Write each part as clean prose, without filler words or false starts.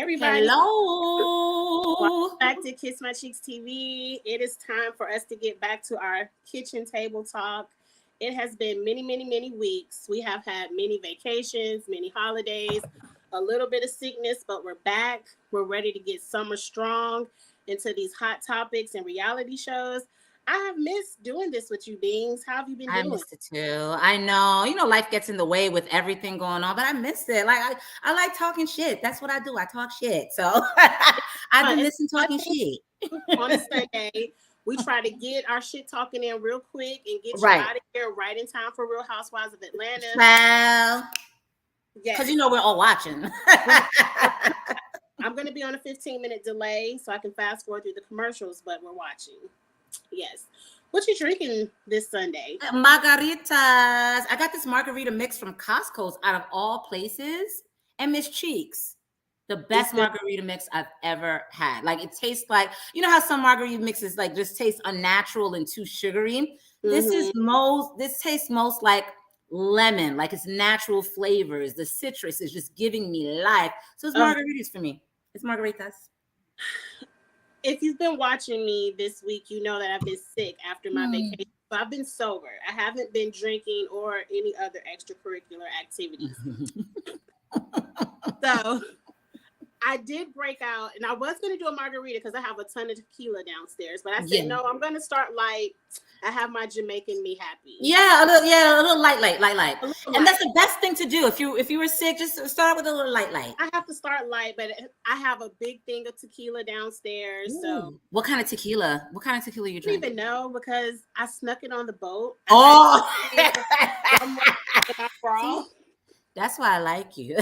everybody. Hello. Welcome back to Kiss My Cheeks TV. It is time for us to get back to our kitchen table talk. It has been many, many, many weeks. We have had many vacations, many holidays, a little bit of sickness, but we're back. We're ready to get summer strong into these hot topics and reality shows. I have missed doing this with you, Beans. How have you been I doing? missed it too. I know. Life gets in the way with everything going on, but I missed it. Like I like talking shit. That's what I do. I talk shit. So I've been missing talking shit. On a Sunday, we try to get our shit talking in real quick and get you Right. out of here right in time for Real Housewives of Atlanta. Well, Yes. because we're all watching. I'm going to be on a 15-minute delay so I can fast forward through the commercials, but we're watching. Yes. What you drinking this Sunday? Margaritas. I got this margarita mix from Costco's out of all places, and Miss Cheeks. The best margarita mix I've ever had. Like, it tastes like, how some margarita mixes like just taste unnatural and too sugary. Mm-hmm. This tastes most like lemon, like it's natural flavors. The citrus is just giving me life. So it's margaritas for me. It's margaritas. If you've been watching me this week, you know that I've been sick after my vacation. So I've been sober. I haven't been drinking or any other extracurricular activities. So I did break out, and I was going to do a margarita because I have a ton of tequila downstairs. But I said, no, I'm going to start light. I have my Jamaican me happy. Yeah, a little light. And that's the best thing to do. If you were sick, just start with a little light. I have to start light, but I have a big thing of tequila downstairs. Ooh. So what kind of tequila? What kind of tequila you drinking? I don't even know because I snuck it on the boat. That's why I like you.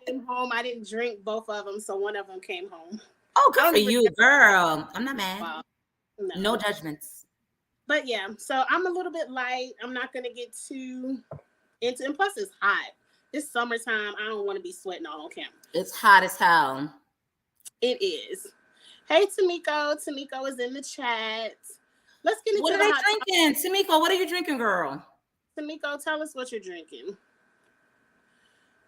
Came home. I didn't drink both of them, so one of them came home. Oh, good for you, girl. I'm not mad. Wow. No judgments. But yeah, so I'm a little bit light. I'm not going to get too into, and plus it's hot. This summertime, I don't want to be sweating all on camera. It's hot as hell. It is. Hey, Tamiko. Tamiko is in the chat. Let's get into what are they drinking? Tamiko, what are you drinking, girl? Tamiko, tell us what you're drinking.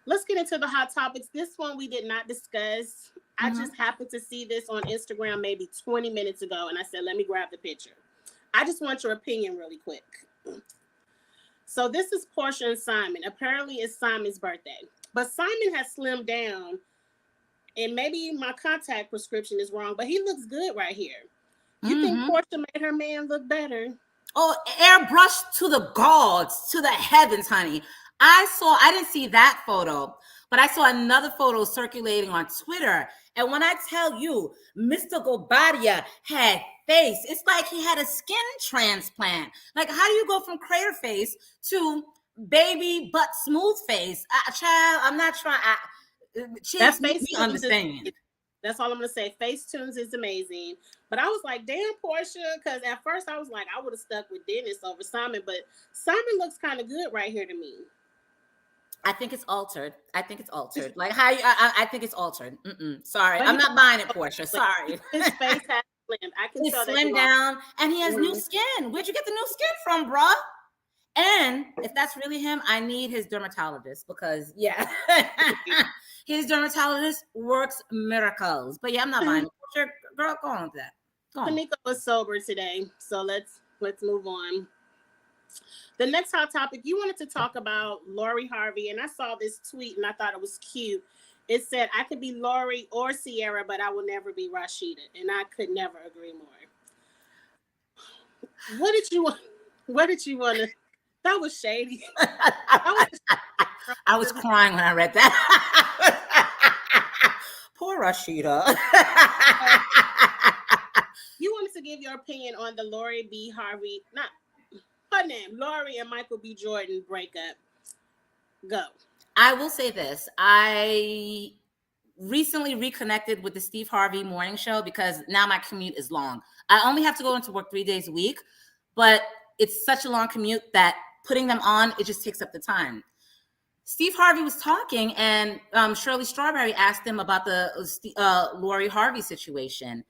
Let's get into the hot topics. This one we did not discuss. I just happened to see this on Instagram maybe 20 minutes ago, and I said, let me grab the picture. I just want your opinion really quick. So this is Porsha and Simon. Apparently it's Simon's birthday, but Simon has slimmed down, and maybe my contact prescription is wrong, but he looks good right here. You think Porsha made her man look better? Oh, airbrushed to the gods, to the heavens, honey. I didn't see that photo, but I saw another photo circulating on Twitter. And when I tell you, Mr. Gobadia had face, it's like he had a skin transplant. Like, how do you go from crater face to baby butt smooth face? Child, I'm not trying. That face understand. That's all I'm going to say. Facetunes is amazing. But I was like, damn, Porsha, because at first I was like, I would have stuck with Dennis over Simon, but Simon looks kind of good right here to me. I think it's altered. Like, how I think it's altered. Sorry, I'm not buying it, Porsha. Sorry. His face has slimmed. I can tell that. He's slimmed down, and he has new skin. Where'd you get the new skin from, bruh? And if that's really him, I need his dermatologist because, his dermatologist works miracles. But yeah, I'm not buying it. Porsha, girl, go on with that. Tamiko was sober today, so let's move on. The next hot topic, you wanted to talk about Lori Harvey, and I saw this tweet and I thought it was cute. It said, I could be Lori or Sierra, but I will never be Rashida, and I could never agree more. What did you want to? That was shady. I was crying when I read that. Poor Rashida. You wanted to give your opinion on the Lori B. Harvey, not her name, Lori and Michael B. Jordan breakup. Go. I will say this. I recently reconnected with the Steve Harvey morning show because now my commute is long. I only have to go into work 3 days a week, but it's such a long commute that putting them on, it just takes up the time. Steve Harvey was talking, and Shirley Strawberry asked him about the Lori Harvey situation.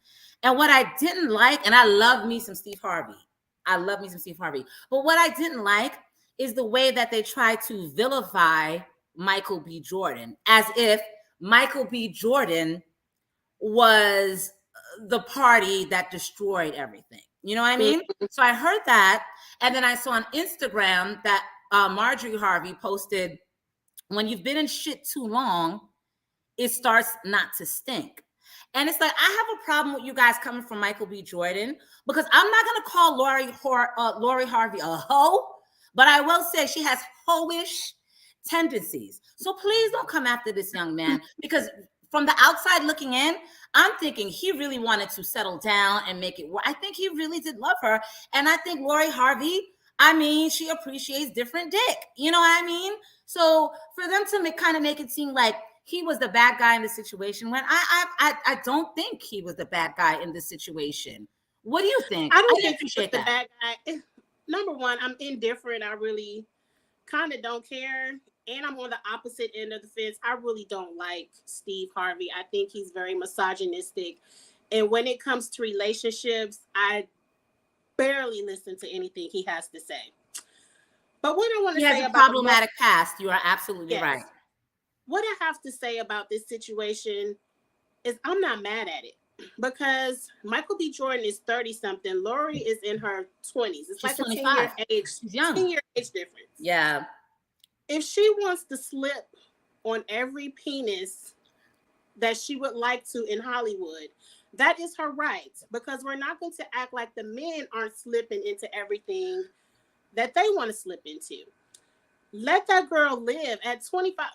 And what I didn't like, and I love me some Steve Harvey. But what I didn't like is the way that they tried to vilify Michael B. Jordan, as if Michael B. Jordan was the party that destroyed everything. You know what I mean? So I heard that. And then I saw on Instagram that Marjorie Harvey posted, when you've been in shit too long, it starts not to stink. And it's like, I have a problem with you guys coming from Michael B. Jordan, because I'm not going to call Lori Harvey a hoe, but I will say she has hoish tendencies. So please don't come after this young man, because from the outside looking in, I'm thinking he really wanted to settle down and make it work. I think he really did love her. And I think Lori Harvey, I mean, she appreciates different dick. You know what I mean? So for them to kind of make it seem like he was the bad guy in the situation, when I don't think he was the bad guy in this situation. What do you think? I don't think he was the bad guy. Number one, I'm indifferent. I really kind of don't care. And I'm on the opposite end of the fence. I really don't like Steve Harvey. I think he's very misogynistic. And when it comes to relationships, I barely listen to anything he has to say. But what I want to say about... He has a problematic past. You are absolutely right. What I have to say about this situation is I'm not mad at it. Because Michael B. Jordan is 30-something. Lori is in her 20s. It's She's like 25. a 10-year age, She's young. 10-year age difference. Yeah. If she wants to slip on every penis that she would like to in Hollywood, that is her right, because we're not going to act like the men aren't slipping into everything that they want to slip into. Let that girl live. At 25,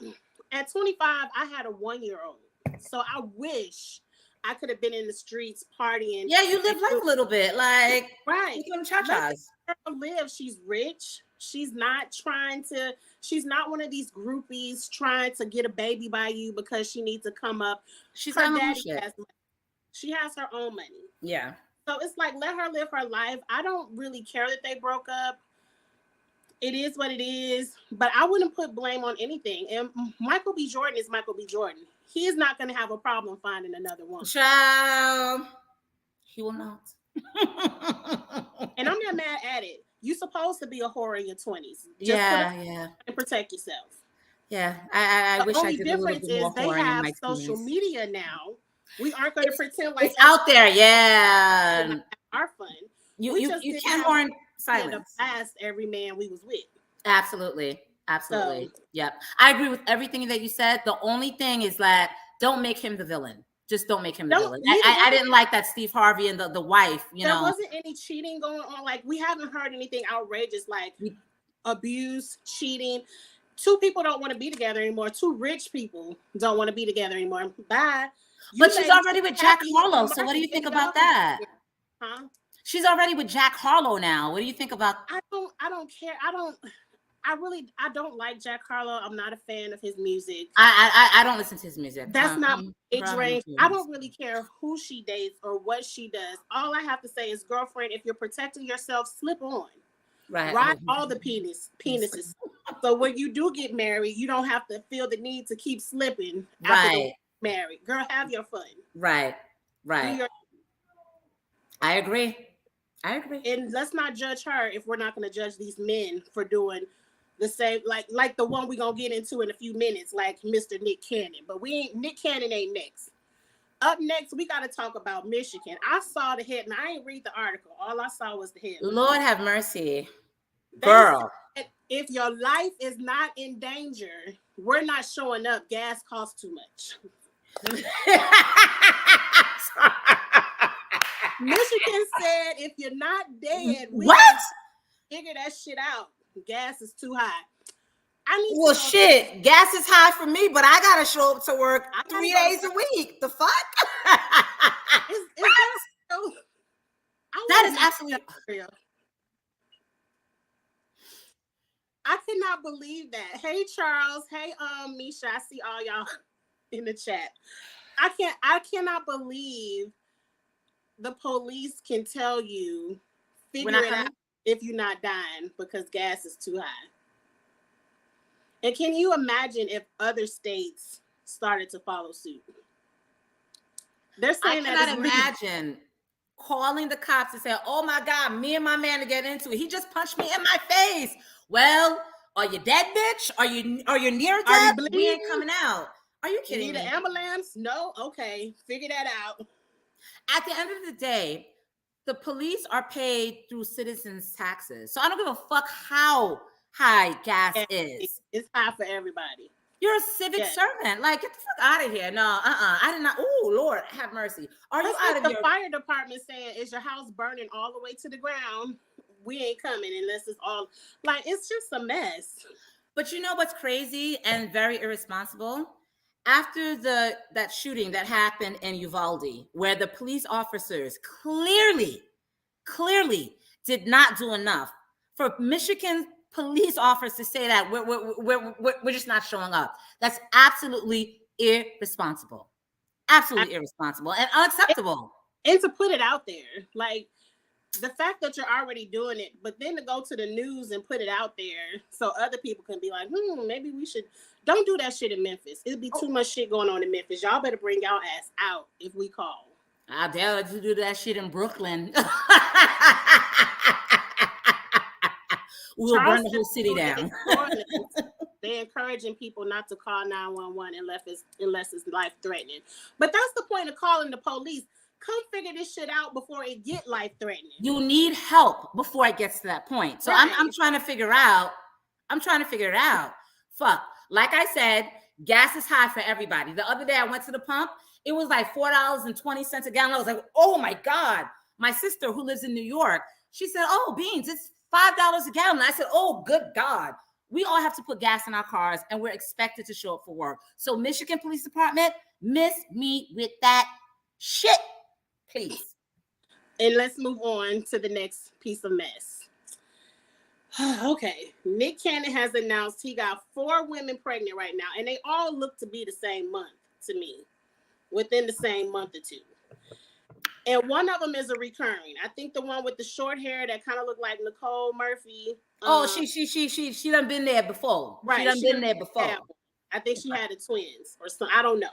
I had a 1-year-old. So I wish I could have been in the streets partying. Yeah, you live life a little bit, like right. Cha-chas. Let her live. She's rich. She's not one of these groupies trying to get a baby by you because she needs to come up. She's her daddy has money. She has her own money. Yeah. So it's like, let her live her life. I don't really care that they broke up. It is what it is, but I wouldn't put blame on anything. And Michael B. Jordan is Michael B. Jordan. He is not going to have a problem finding another woman. Child, he will not. And I'm not mad at it. You're supposed to be a whore in your 20s. Yeah. And protect yourself. Yeah, I wish I did a little bit more. The only difference is they have social media now. We aren't going to pretend like it's out there. Yeah, our fun. You can't horn in silence. Blast every man we was with. Absolutely. So, yep. I agree with everything that you said. The only thing is that don't make him the villain. Just don't make him the villain. I didn't like that Steve Harvey and the wife, there wasn't any cheating going on. Like, we haven't heard anything outrageous like abuse, cheating. 2 people don't want to be together anymore. 2 rich people don't want to be together anymore. Bye. But she's already with Jack Harlow. So what do you think about that? Huh? She's already with Jack Harlow now. What do you think about? I don't care. I don't like Jack Harlow. I'm not a fan of his music. I don't listen to his music. That's not age range. I don't really care who she dates or what she does. All I have to say is, girlfriend, if you're protecting yourself, slip on. Right. Ride all the penises. So when you do get married, you don't have to feel the need to keep slipping after you married. Girl, have your fun. Right. I agree. And let's not judge her if we're not going to judge these men for doing the same, like the one we're going to get into in a few minutes, like Mr. Nick Cannon. But Nick Cannon ain't next. Up next, we got to talk about Michigan. I saw the head, and I ain't read the article. All I saw was the head. Lord have mercy. Girl. If your life is not in danger, we're not showing up. Gas costs too much. Michigan said, if you're not dead, we figure that shit out. Gas is too high. Shit. Gas is high for me, but I gotta show up to work 3 days a week. The fuck? That is absolutely real. I cannot believe that. Hey, Charles. Hey, Misha. I see all y'all in the chat. I cannot believe the police can tell you, figure it out if you're not dying because gas is too high. And can you imagine if other states started to follow suit? They're saying I cannot imagine calling the cops and saying, oh my God, me and my man to get into it. He just punched me in my face. Well, are you dead, bitch? Are you near death? We ain't coming out. Are you You kidding need me? an ambulance? No? Okay. Figure that out. At the end of the day, the police are paid through citizens' taxes. So I don't give a fuck how high gas Yeah, is. it's high for everybody. You're a civic Yes. servant. Like, get the fuck out of here. No, I did not. Oh, Lord, have mercy. Are you That's out like of the your fire department saying, is your house burning all the way to the ground? We ain't coming unless it's all like it's just a mess. But you know what's crazy and very irresponsible? After that shooting that happened in Uvalde, where the police officers clearly did not do enough for Michigan police officers to say that we're just not showing up. That's absolutely irresponsible. Absolutely irresponsible and unacceptable. And to put it out there, like the fact that you're already doing it, but then to go to the news and put it out there so other people can be like, maybe we should. Don't do that shit in Memphis. It'd be too much shit going on in Memphis. Y'all better bring y'all ass out if we call. I dare you do that shit in Brooklyn. We'll burn the whole city down. They're encouraging people not to call 911 unless it's life threatening. But that's the point of calling the police. Come figure this shit out before it get life threatening. You need help before it gets to that point. So right. I'm trying to figure out. Fuck. Like I said, gas is high for everybody. The other day I went to the pump. It was like $4.20 a gallon. I was like, oh my God. My sister who lives in New York, she said, oh, Beans, it's $5 a gallon. I said, oh, good God. We all have to put gas in our cars and we're expected to show up for work. So Michigan Police Department, miss me with that shit, please. And let's move on to the next piece of mess. Okay, Nick Cannon has announced he got 4 women pregnant right now, and they all look to be the same month to me, within the same month or two. And one of them is a recurring. I think the one with the short hair that kind of looked like Nicole Murphy. She done been there before. Right, she done been there before. I think she had the twins or something. I don't know.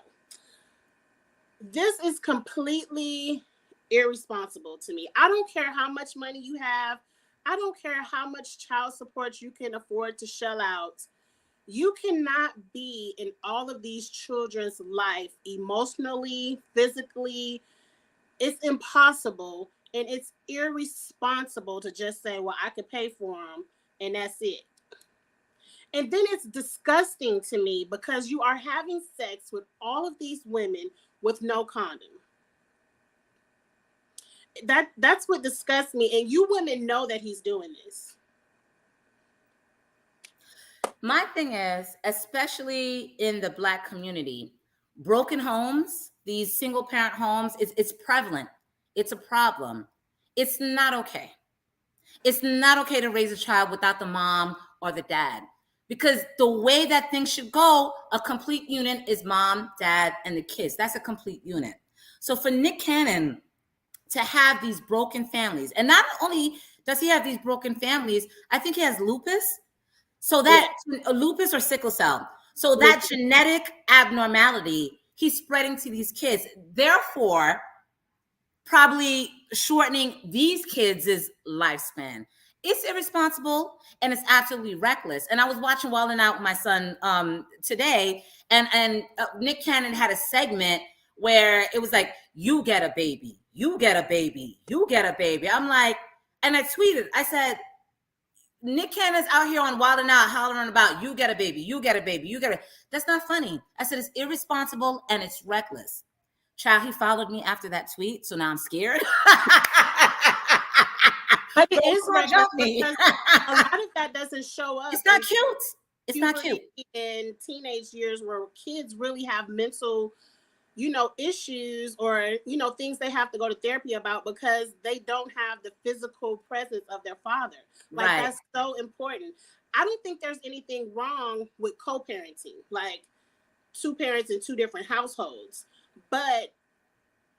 This is completely irresponsible to me. I don't care how much money you have. I don't care how much child support you can afford to shell out. You cannot be in all of these children's life emotionally, physically. It's impossible, and it's irresponsible to just say, well, I could pay for them, and that's it. And then it's disgusting to me because you are having sex with all of these women with no condom. That's what disgusts me. And you women know that he's doing this. My thing is, especially in the Black community, broken homes, these single parent homes, it's prevalent. It's a problem. It's not okay. It's not okay to raise a child without the mom or the dad. Because the way that things should go, a complete unit is mom, dad, and the kids. That's a complete unit. So for Nick Cannon to have these broken families, and not only does he have these broken families, I think he has lupus. So that lupus or sickle cell. So that genetic abnormality he's spreading to these kids, therefore probably shortening these kids' lifespan. It's irresponsible and it's absolutely reckless. And I was watching Wildin' Out with my son today, and Nick Cannon had a segment where it was like, you get a baby, you get a baby, you get a baby. I'm like, and I tweeted, I said, Nick Cannon's out here on Wildin' Out hollering about you get a baby, you get a baby, you get a. That's not funny. I said it's irresponsible and it's reckless. Child, he followed me after that tweet, so now I'm scared. But it is reckless because a lot of that doesn't show up. It's not cute. It's not cute. In teenage years where kids really have mental, issues or, things they have to go to therapy about because they don't have the physical presence of their father. Like, right. That's so important. I don't think there's anything wrong with co-parenting, like 2 parents in 2 different households. But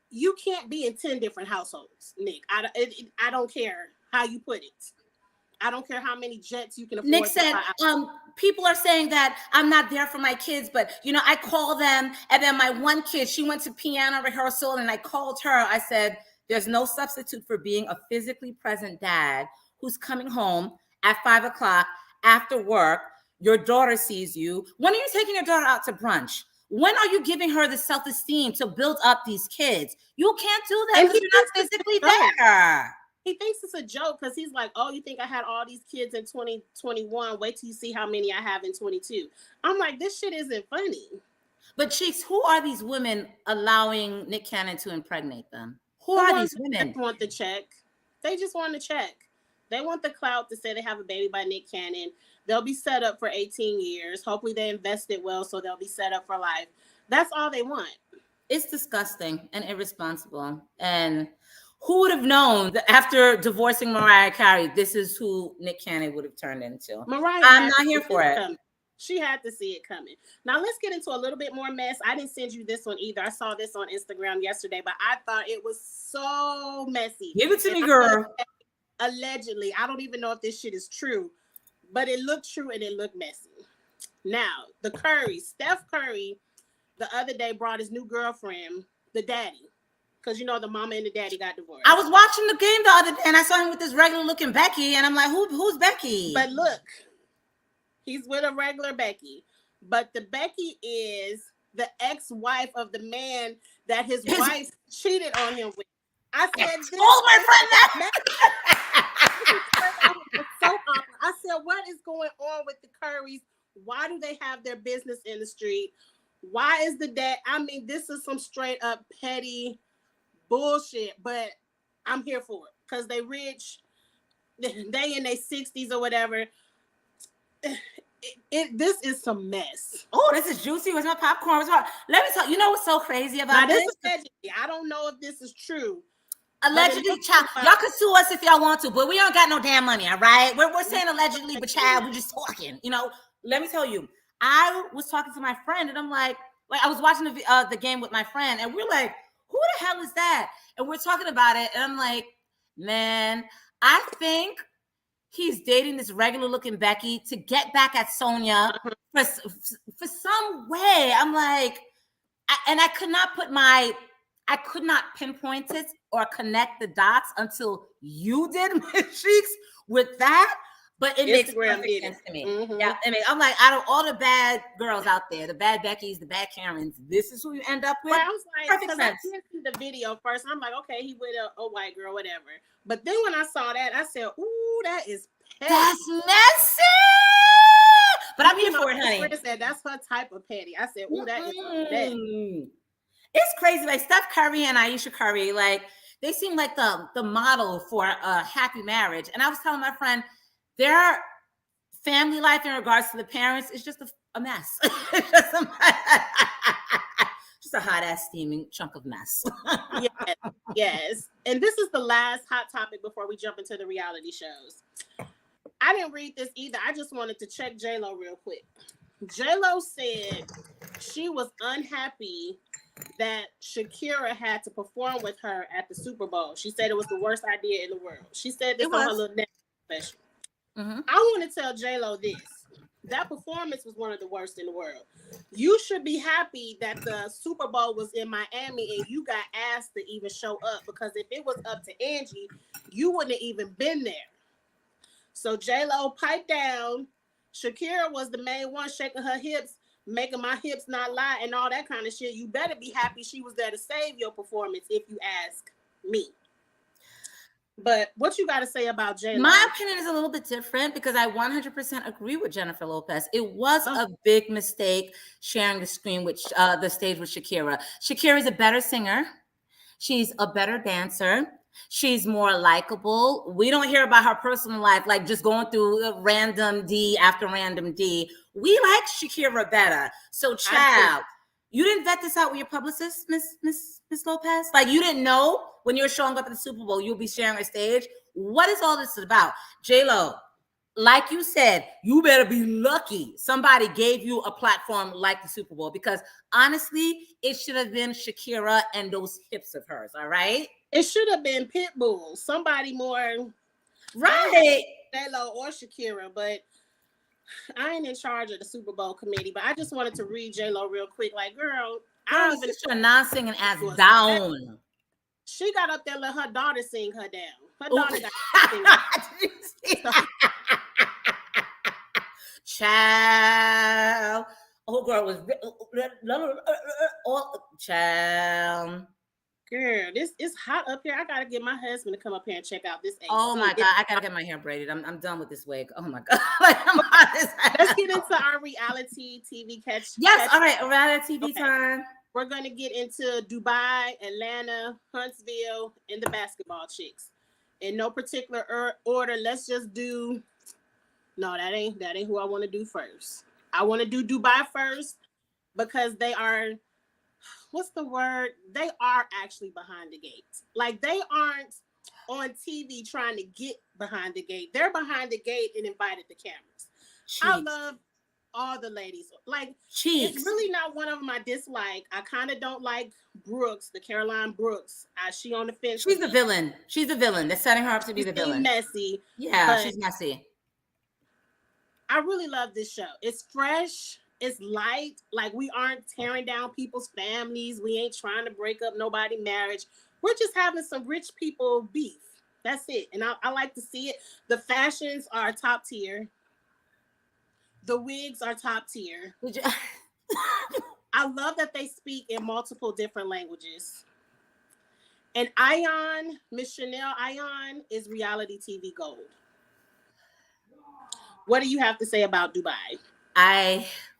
you can't be in 10 different households, Nick. I don't care how you put it. I don't care how many jets you can afford. Nick said, people are saying that I'm not there for my kids, but, I call them. And then my one kid, she went to piano rehearsal and I called her. I said, there's no substitute for being a physically present dad who's coming home at 5:00 after work. Your daughter sees you. When are you taking your daughter out to brunch? When are you giving her the self-esteem to build up these kids? You can't do that And because he you're not thinks it's physically a joke. there. He thinks it's a joke because he's like, oh, you think I had all these kids in 2021? Wait till you see how many I have in 22. I'm like, this shit isn't funny. But Cheeks, who are these women allowing Nick Cannon to impregnate them? Who The are ones these women? that want the check. They just want the check. They want the clout to say they have a baby by Nick Cannon. They'll be set up for 18 years. Hopefully they invested well, so they'll be set up for life. That's all they want. It's disgusting and irresponsible. And who would have known that after divorcing Mariah Carey, this is who Nick Cannon would have turned into? Mariah, I'm not here for it. Coming. She had to see it coming. Now let's get into a little bit more mess. I didn't send you this one either. I saw this on Instagram yesterday, but I thought it was so messy. Give it to me, girl. Allegedly, I don't even know if this shit is true, but it looked true and it looked messy. Now, the Curry, Steph Curry, the other day brought his new girlfriend, the daddy, because you know the mama and the daddy got divorced. I was watching the game the other day and I saw him with this regular looking Becky, and I'm like, who's Becky? But look, he's with a regular Becky, but the Becky is the ex-wife of the man that his wife cheated on him with. I said, this my friend that. so awkward. I said, what is going on with the Currys? Why do they have their business in the street? Why is the dad? I mean, this is some straight up petty bullshit, but I'm here for it because they rich. They in their 60s or whatever. This is some mess. Oh, this is juicy. Where's my popcorn? Let me tell you know what's so crazy about now, this? Is allegedly. I don't know if this is true. Allegedly, child. Y'all can sue us if y'all want to, but we don't got no damn money, all right? We're saying allegedly, but child, we're just talking. You know, let me tell you, I was talking to my friend, and I'm like I was watching the game with my friend, and we're like, who the hell is that? And we're talking about it, and I'm like, man, I think he's dating this regular looking Becky to get back at Sonia for some way. I'm like, I could not pinpoint it or connect the dots until you did, Miss Cheeks, with that. But it makes perfect sense to me. Mm-hmm. Yeah, I mean, I'm like, out of all the bad girls out there, the bad Beckys, the bad Karens, this is who you end up with. Well, I was like, perfect sense. I didn't see the video first. I'm like, okay, he with a white girl, whatever. But then when I saw that, I said, ooh, that is petty. That's messy. But I'm here for it, honey. I said, that's her type of petty. I said, ooh, that is petty. It's crazy. Like Steph Curry and Ayesha Curry, like they seem like the model for a happy marriage. And I was telling my friend, their family life in regards to the parents is just a mess. just a hot ass steaming chunk of mess. Yes. And this is the last hot topic before we jump into the reality shows. I didn't read this either. I just wanted to check J-Lo real quick. J-Lo said she was unhappy that Shakira had to perform with her at the Super Bowl. She said it was the worst idea in the world. She said this on her little Netflix special. Mm-hmm. I want to tell J-Lo this. That performance was one of the worst in the world. You should be happy that the Super Bowl was in Miami and you got asked to even show up, because if it was up to Angie, you wouldn't have even been there. So J-Lo, pipe down. Shakira was the main one shaking her hips, making my hips not lie and all that kind of shit. You better be happy she was there to save your performance, if you ask me. But what you got to say about J-Lo? My opinion is a little bit different because I 100% agree with Jennifer Lopez. It was a big mistake sharing the screen with the stage with Shakira. Shakira is a better singer. She's a better dancer. She's more likable. We don't hear about her personal life, like just going through random D after random D. We like Shakira better. So, child, you didn't vet this out with your publicist, Miss Lopez? Like, you didn't know when you're showing up at the Super Bowl, you'll be sharing a stage? What is all this about? J-Lo, like you said, you better be lucky somebody gave you a platform like the Super Bowl, because honestly, it should have been Shakira and those hips of hers, all right? It should have been Pitbull, somebody more, right? J-Lo or Shakira, but I ain't in charge of the Super Bowl committee. But I just wanted to read J-Lo real quick. Like, girl, I don't even. Sit your non-singing ass down. She got up there, let her daughter sing her down. Her daughter got to sing. Child. Oh, girl was all child. Girl, this is hot up here. I gotta get my husband to come up here and check out this AC. Oh my God, I gotta get my hair braided. I'm done with this wig. Oh my God. Like, I'm hot as hell. Let's get into our reality TV catch. Yes, all right, reality TV time. We're gonna get into Dubai, Atlanta, Huntsville, and the basketball chicks. In no particular order. Let's just do. No, that ain't who I want to do first. I want to do Dubai first because they are. What's the word? They are actually behind the gate. Like, they aren't on TV trying to get behind the gate. They're behind the gate and invited the cameras. Cheeks. I love all the ladies. Like, Cheeks. It's really not one of them I dislike. I kind of don't like Brooks, the Caroline Brooks. She on the fence. She's the villain. She's the villain. They're setting her up to be the villain. Messy. Yeah, she's messy. I really love this show. It's fresh. It's light. Like, we aren't tearing down people's families. We ain't trying to break up nobody's marriage. We're just having some rich people beef. That's it. And I like to see it. The fashions are top tier. The wigs are top tier. I love that they speak in multiple different languages. And Ion, Miss Chanel Ion, is reality TV gold. What do you have to say about Dubai?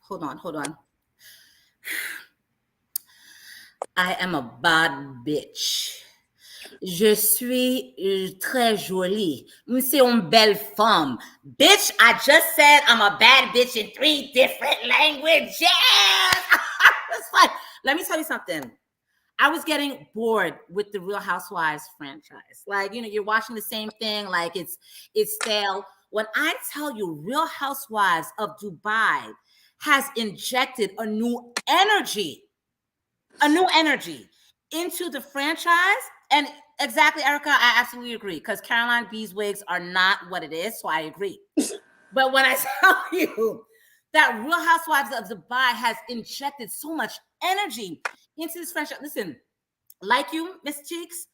Hold on. I am a bad bitch. Je suis très jolie. C'est une belle femme. Bitch, I just said I'm a bad bitch in 3 different languages. That's fine. Let me tell you something. I was getting bored with the Real Housewives franchise. Like, you're watching the same thing. Like, it's stale. When I tell you Real Housewives of Dubai has injected a new energy into the franchise. And exactly, Erica, I absolutely agree, because Caroline B's wigs are not what it is, so I agree. But when I tell you that Real Housewives of Dubai has injected so much energy into this franchise, listen, like you, Miss Cheeks,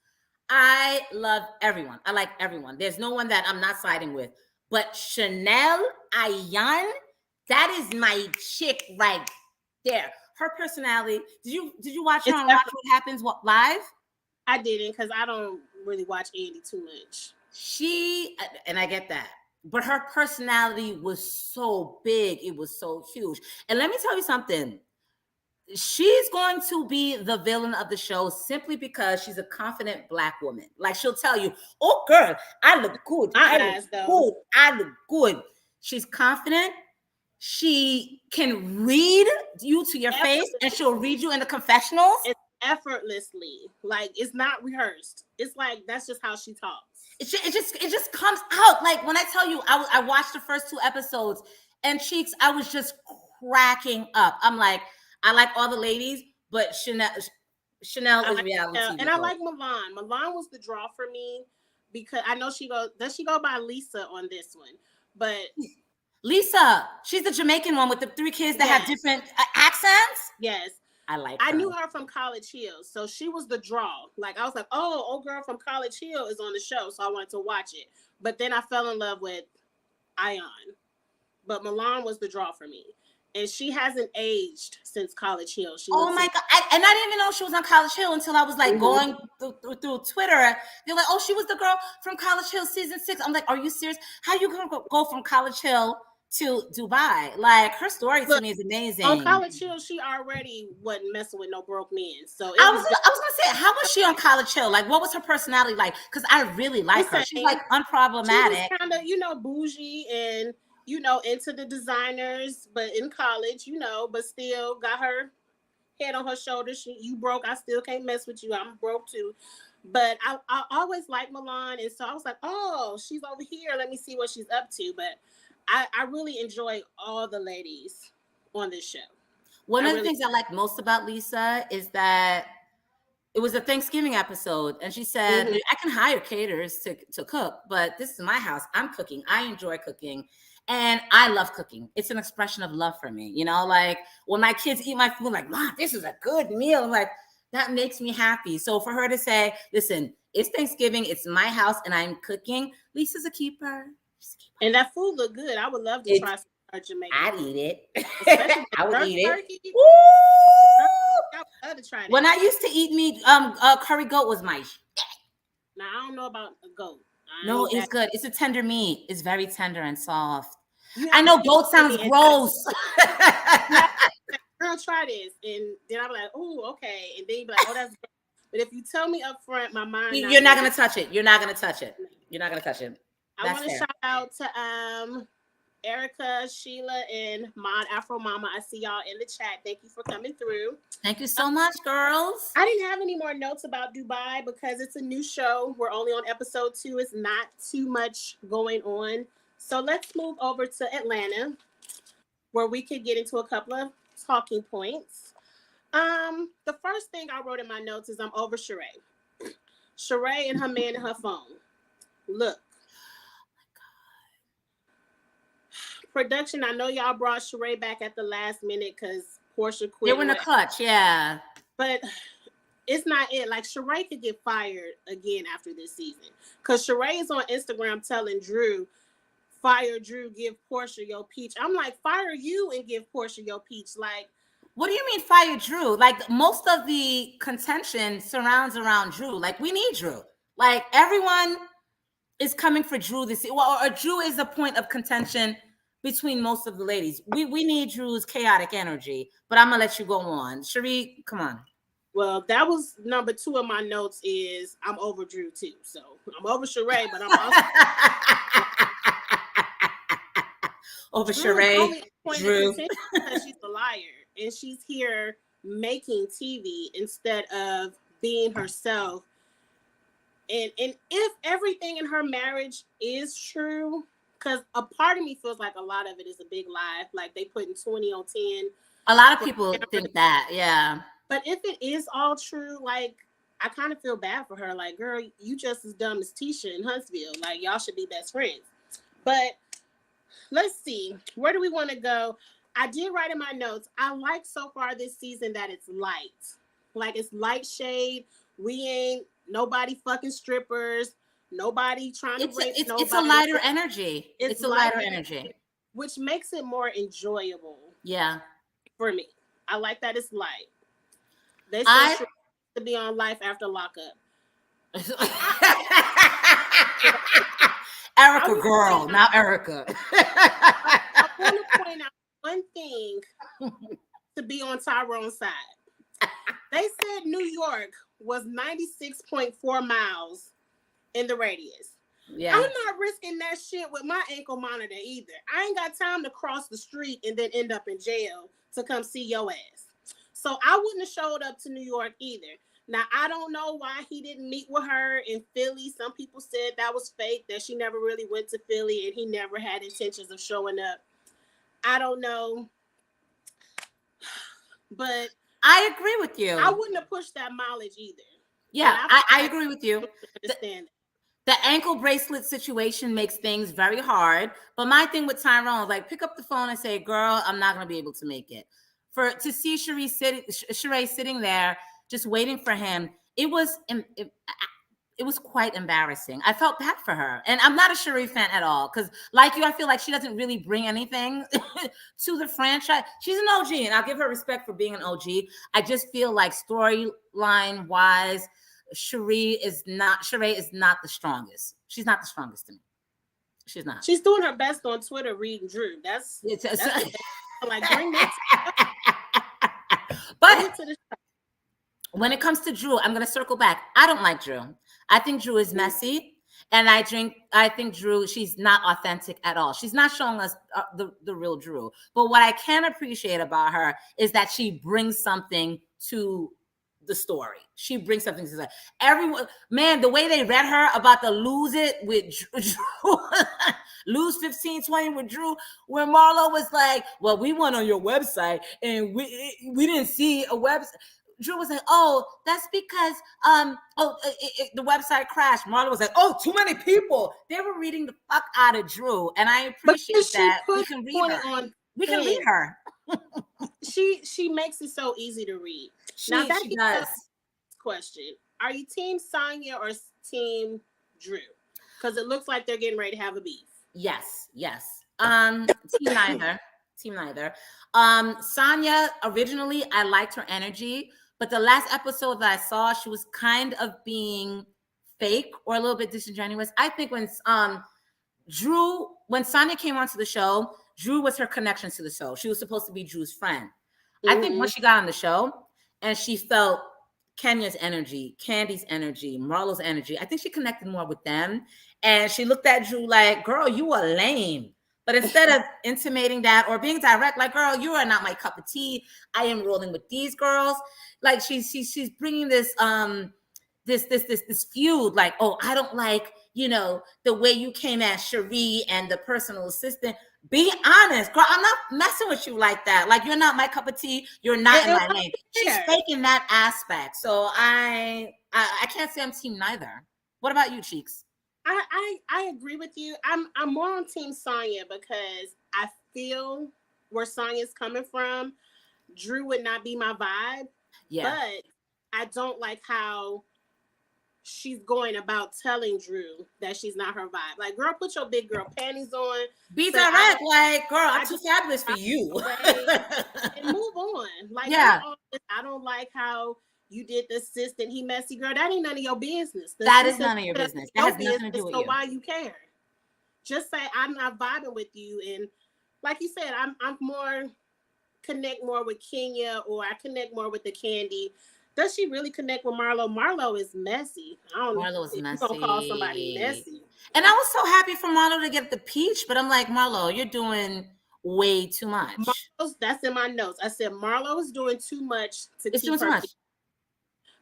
I love everyone. I like everyone. There's no one that I'm not siding with. But Chanel Ayan, that is my chick right there. Her personality. Did you watch her on Watch What Happens live? I didn't, because I don't really watch Andy too much. And I get that. But her personality was so big. It was so huge. And let me tell you something. She's going to be the villain of the show simply because she's a confident Black woman. Like, she'll tell you, oh, girl, I look good. I look good. She's confident. She can read you to your face, and she'll read you in the confessionals. It's effortlessly. Like, it's not rehearsed. It's like, that's just how she talks. It just comes out. Like, when I tell you, I watched the first 2 episodes, and Cheeks, I was just cracking up. I'm like, I like all the ladies, but Chanel is reality TV. And I like Milan. Milan was the draw for me, because I know does she go by Lisa on this one? But Lisa, she's the Jamaican one with the 3 kids that have different accents. Yes. I like her. I knew her from College Hill, so she was the draw. Like, I was like, oh, old girl from College Hill is on the show, so I wanted to watch it. But then I fell in love with Ion. But Milan was the draw for me. And she hasn't aged since College Hill. Oh my God. I didn't even know she was on College Hill until I was like going through Twitter. They're like, oh, she was the girl from College Hill season 6. I'm like, are you serious? How you going to go from College Hill to Dubai? Like, her story to me is amazing. On College Hill, she already wasn't messing with no broke men. So I was gonna say, how was she on College Hill? Like, what was her personality like? Because I really like her. She's like unproblematic. She was kind of, bougie and into the designers, but in college, but still got her head on her shoulders. You broke, I still can't mess with you. I'm broke too. But I always liked Milan, and so I was like, oh, she's over here. Let me see what she's up to. But I really enjoy all the ladies on this show. One of the things I like most about Lisa is that it was a Thanksgiving episode, and she said, I can hire caterers to cook, but this is my house. I'm cooking. I enjoy cooking. And I love cooking. It's an expression of love for me. Like, when my kids eat my food, like, Mom, this is a good meal. I'm like, that makes me happy. So for her to say, listen, it's Thanksgiving, it's my house, and I'm cooking, Lisa's a keeper. And that food looked good. I would love to try some Jamaican. I'd eat it. Especially I would jerk eat it. turkey. Woo! I would love to try that. When I used to eat meat, curry goat was my. Now I don't know about a goat. No, it's good. It's a tender meat. It's very tender and soft. You I have know to goat sounds eat it. gross. Girl, try this, and then I'm like, oh, okay, and then you be like, oh, that's great. But if you tell me up front, my mind, You're not gonna touch it. You're not gonna touch it. You're not gonna touch it. I want to shout out to Erica, Sheila, and Mod Afro Mama. I see y'all in the chat. Thank you for coming through. Thank you so much, girls. I didn't have any more notes about Dubai because it's a new show. We're only on episode 2. It's not too much going on. So let's move over to Atlanta, where we could get into a couple of talking points. The first thing I wrote in my notes is I'm over Sheree. Sheree and her man and her phone. Look. Production, I know y'all brought Sheree back at the last minute because Portia quit. They were in the clutch, yeah. But it's not it. Like, Sheree could get fired again after this season. Because Sheree is on Instagram telling Drew, fire Drew, give Portia your peach. I'm like, fire you and give Portia your peach. Like, what do you mean fire Drew? Like, most of the contention surrounds around Drew. Like, we need Drew. Like, everyone is coming for Drew this year. Or Drew is a point of contention between most of the ladies. We need Drew's chaotic energy. But I'm gonna let you go on. Cherie, come on. Well, that was number 2 of my notes is I'm over Drew too. So I'm over Sheree, but I'm also over Sheree. Drew. Because she's a liar and she's here making TV instead of being herself. And if everything in her marriage is true, because a part of me feels like a lot of it is a big lie. Like they putting 20 on 10. A lot of people think that, yeah. But if it is all true, like, I kind of feel bad for her. Like, girl, you just as dumb as Tisha in Huntsville. Like, y'all should be best friends. But let's see. Where do we want to go? I did write in my notes. I like so far this season that it's light. Like, it's light shade. We ain't nobody fucking strippers. Nobody trying to rape nobody. It's a lighter energy. It's a lighter energy. Which makes it more enjoyable. Yeah. For me. I like that it's light. They said to be on Life After Lockup. Erica, girl, not Erica. I want to point out one thing to be on Tyrone's side. They said New York was 96.4 miles in the radius. Yeah. I'm not risking that shit with my ankle monitor either. I ain't got time to cross the street and then end up in jail to come see your ass. So I wouldn't have showed up to New York either. Now, I don't know why he didn't meet with her in Philly. Some people said that was fake, that she never really went to Philly and he never had intentions of showing up. I don't know. But I agree with you. I wouldn't have pushed that mileage either. Yeah, I agree with you. The ankle bracelet situation makes things very hard. But my thing with Tyrone is like, pick up the phone and say, girl, I'm not going to be able to make it. To see Sheree sitting there just waiting for him, it was quite embarrassing. I felt bad for her. And I'm not a Sheree fan at all. Because like you, I feel like she doesn't really bring anything to the franchise. She's an OG, and I'll give her respect for being an OG. I just feel like storyline wise, Sheree is not the strongest. She's not the strongest to me. She's not. She's doing her best on Twitter reading Drew. That's like, bring that but when it comes to Drew, I'm going to circle back. I don't like Drew. I think Drew is messy. And I think Drew, she's not authentic at all. She's not showing us the real Drew. But what I can appreciate about her is that she brings something to the story. She brings something to the everyone. Man, the way they read her about the lose it with Drew, lose 15-20 with Drew, where Marlo was like, well, we went on your website and we didn't see a website. Drew was like, oh, that's because the website crashed. Marlo was like, oh, too many people. They were reading the fuck out of Drew. And I appreciate that. We can read her. We can read her. She makes it so easy to read. Now that she does. Question: are you team Sonya or team Drew? Because it looks like they're getting ready to have a beef. Yes. Team neither. Team neither. Sonya, originally, I liked her energy, but the last episode that I saw, she was kind of being fake or a little bit disingenuous. I think when Sonya came onto the show, Drew was her connection to the show. She was supposed to be Drew's friend. I think once she got on the show and she felt Kenya's energy, Candy's energy, Marlo's energy, I think she connected more with them. And she looked at Drew like, girl, you are lame. But instead of intimating that or being direct, like, girl, you are not my cup of tea. I am rolling with these girls. Like she's bringing this this feud. Like, oh, I don't like, the way you came at Cherie and the personal assistant. Be honest, girl. I'm not messing with you like that. Like, you're not my cup of tea. You're not in my lane. She's faking that aspect. So I can't say I'm team neither. What about you, Cheeks? I agree with you. I'm more on Team Sonya because I feel where Sonya's coming from. Drew would not be my vibe. Yeah. But I don't like how she's going about telling Drew that she's not her vibe. Like, girl, put your big girl panties on. Be direct, like, girl, I'm too fabulous for you. And move on. Like, yeah. I don't like how you did the assistant. He messy, girl. That ain't none of your business. That is none of your business. That has nothing to do with you. So why you care? Just say I'm not vibing with you. And like you said, I'm more connect more with Kenya, or I connect more with the Candy. Does she really connect with Marlo? Marlo is messy. Marlo is messy. You gonna call somebody messy? And I was so happy for Marlo to get the peach, but I'm like, Marlo, you're doing way too much. That's in my notes. I said Marlo is doing too much to it's keep doing her too much.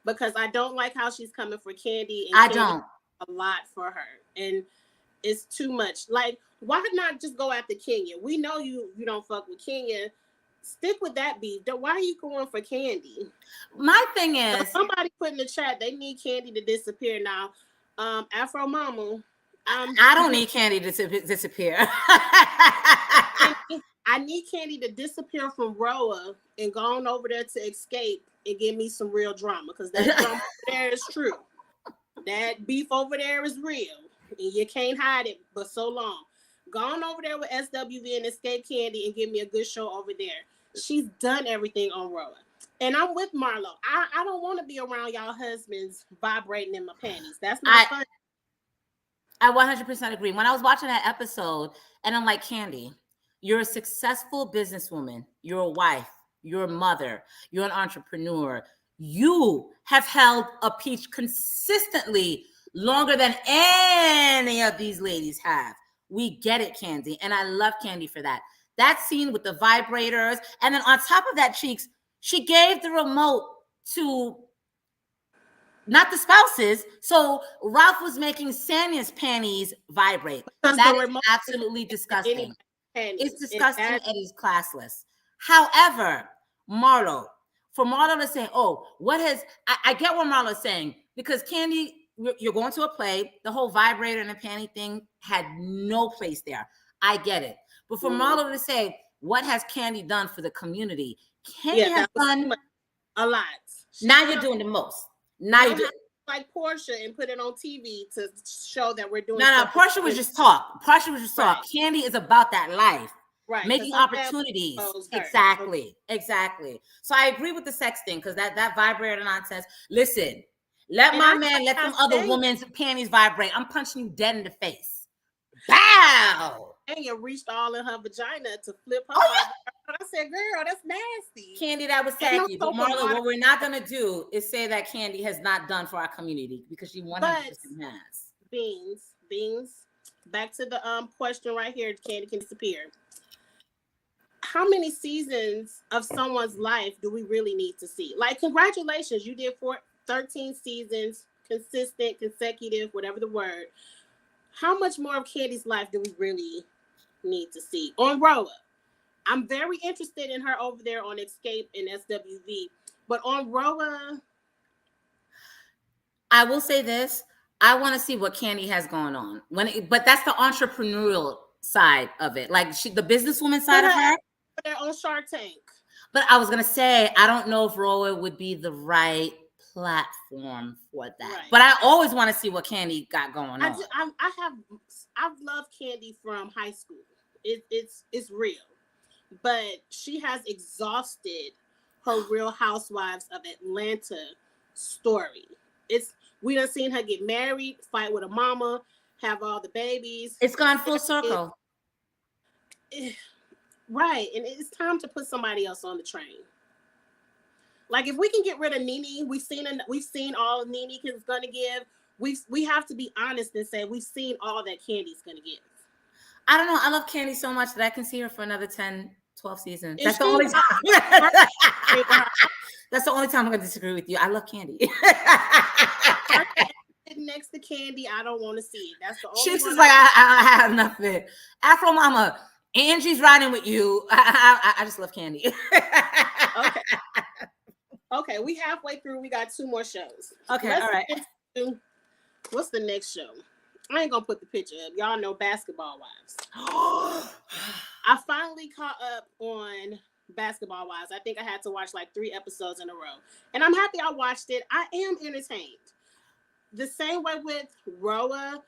Because I don't like how she's coming for Candy. And I Candy don't. A lot for her, and it's too much. Like, why not just go after Kenya? We know you don't fuck with Kenya. Stick with that beef. Why are you going for Candy? My thing is, somebody put in the chat they need Candy to disappear now. Afro Mama. I don't need Candy to disappear. I need Candy to disappear from Roa and go on over there to Escape and give me some real drama, because that drama over there is true. That beef over there is real, and you can't hide it but so long. Go on over there with SWV and Escape Candy and give me a good show over there. She's done everything on Roa. And I'm with Marlo. I don't want to be around y'all husbands vibrating in my panties. That's not fun. I 100% agree. When I was watching that episode, and I'm like, Candy, you're a successful businesswoman. You're a wife. You're a mother. You're an entrepreneur. You have held a peach consistently longer than any of these ladies have. We get it, Candy. And I love Candy for that. That scene with the vibrators. And then on top of that, Cheeks, she gave the remote to not the spouses. So Ralph was making Sanya's panties vibrate. That is absolutely disgusting. It's disgusting. It is classless. However, for Marlo to say, oh, I get what Marlo's saying, because Candy, you're going to a play, the whole vibrator and the panty thing had no place there. I get it. But for Marlo to say, what has Candy done for the community? Candy has done a lot. Now you're doing the most. Now you're doing like Portia and put it on TV to show that we're doing. No, Portia was just talk. Portia was just talk. Right. Candy is about that life. Right. Making opportunities. Exactly. So I agree with the sex thing, because that vibrator nonsense. Listen, let my man let some other woman's panties vibrate. I'm punching you dead in the face. Bow. And you reached all in her vagina to flip her. Oh, yeah. I said, girl, that's nasty. Candy, that was tacky. But Marlo, what we're not going to do is say that Candy has not done for our community, because she 100% has. Beans. Back to the question right here. Candy can disappear. How many seasons of someone's life do we really need to see? Like, congratulations, you did 13 seasons, consistent, consecutive, whatever the word. How much more of Candy's life do we really need to see on Roa? I'm very interested in her over there on Escape and SWV, but on Roa, I will say this: I want to see what Candy has going on. But that's the entrepreneurial side of it, like the businesswoman side of her. They're on Shark Tank. But I was gonna say, I don't know if Roa would be the right platform for that. Right. But I always want to see what Candy got going on. I've loved Candy from high school. It's real. But she has exhausted her Real Housewives of Atlanta story. We done seen her get married, fight with a mama, have all the babies. It's gone full circle. Right, and it's time to put somebody else on the train. Like if we can get rid of Nene, we've seen all Nene is gonna give. We have to be honest and say we've seen all that Candy's gonna give. I don't know. I love Candy so much that I can see her for another 10, 12 seasons. That's the It's only true. time. That's the only time I'm going to disagree with you. I love Candy. Next to Candy, I don't want to see it. That's the only Chicks one is like, I have enough of it. Afro Mama, Angie's riding with you. I just love Candy. Okay. Okay, we halfway through. We got 2 more shows. Okay, Let's all right. What's the next show? I ain't gonna put the picture up. Y'all know Basketball Wives. I finally caught up on Basketball Wives. I think I had to watch like 3 episodes in a row. And I'm happy I watched it. I am entertained. The same way with Roa,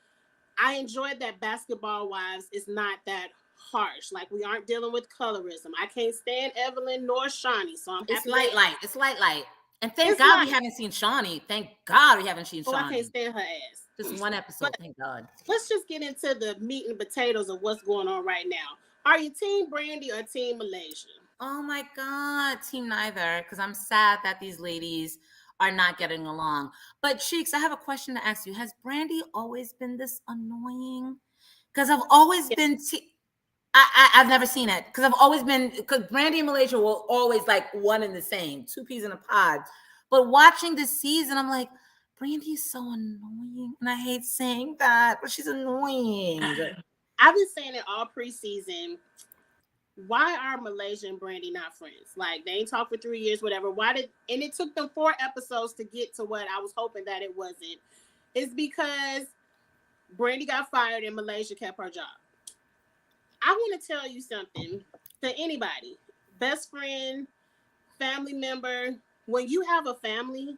I enjoyed that Basketball Wives is not that harsh. Like we aren't dealing with colorism. I can't stand Evelyn nor Shawnee. So I'm happy. It's light. It's light. And thank God we haven't seen Shawnee. Thank God we haven't seen Shawnee. I can't stand her ass. Just 1 episode, But thank God. Let's just get into the meat and potatoes of what's going on right now. Are you Team Brandy or Team Malaysia? Oh my God, team neither, because I'm sad that these ladies are not getting along. But Cheeks, I have a question to ask you. Has Brandy always been this annoying? Because I've always been... I've never seen it because I've always been, because Brandy and Malaysia were always like one and the same, 2 peas in a pod. But watching this season, I'm like, Brandy is so annoying. And I hate saying that, but she's annoying. I've been saying it all preseason. Why are Malaysia and Brandy not friends? Like they ain't talked for 3 years, whatever. And it took them 4 episodes to get to what I was hoping that it wasn't. It's because Brandy got fired and Malaysia kept her job. I want to tell you something to anybody, best friend, family member. When you have a family,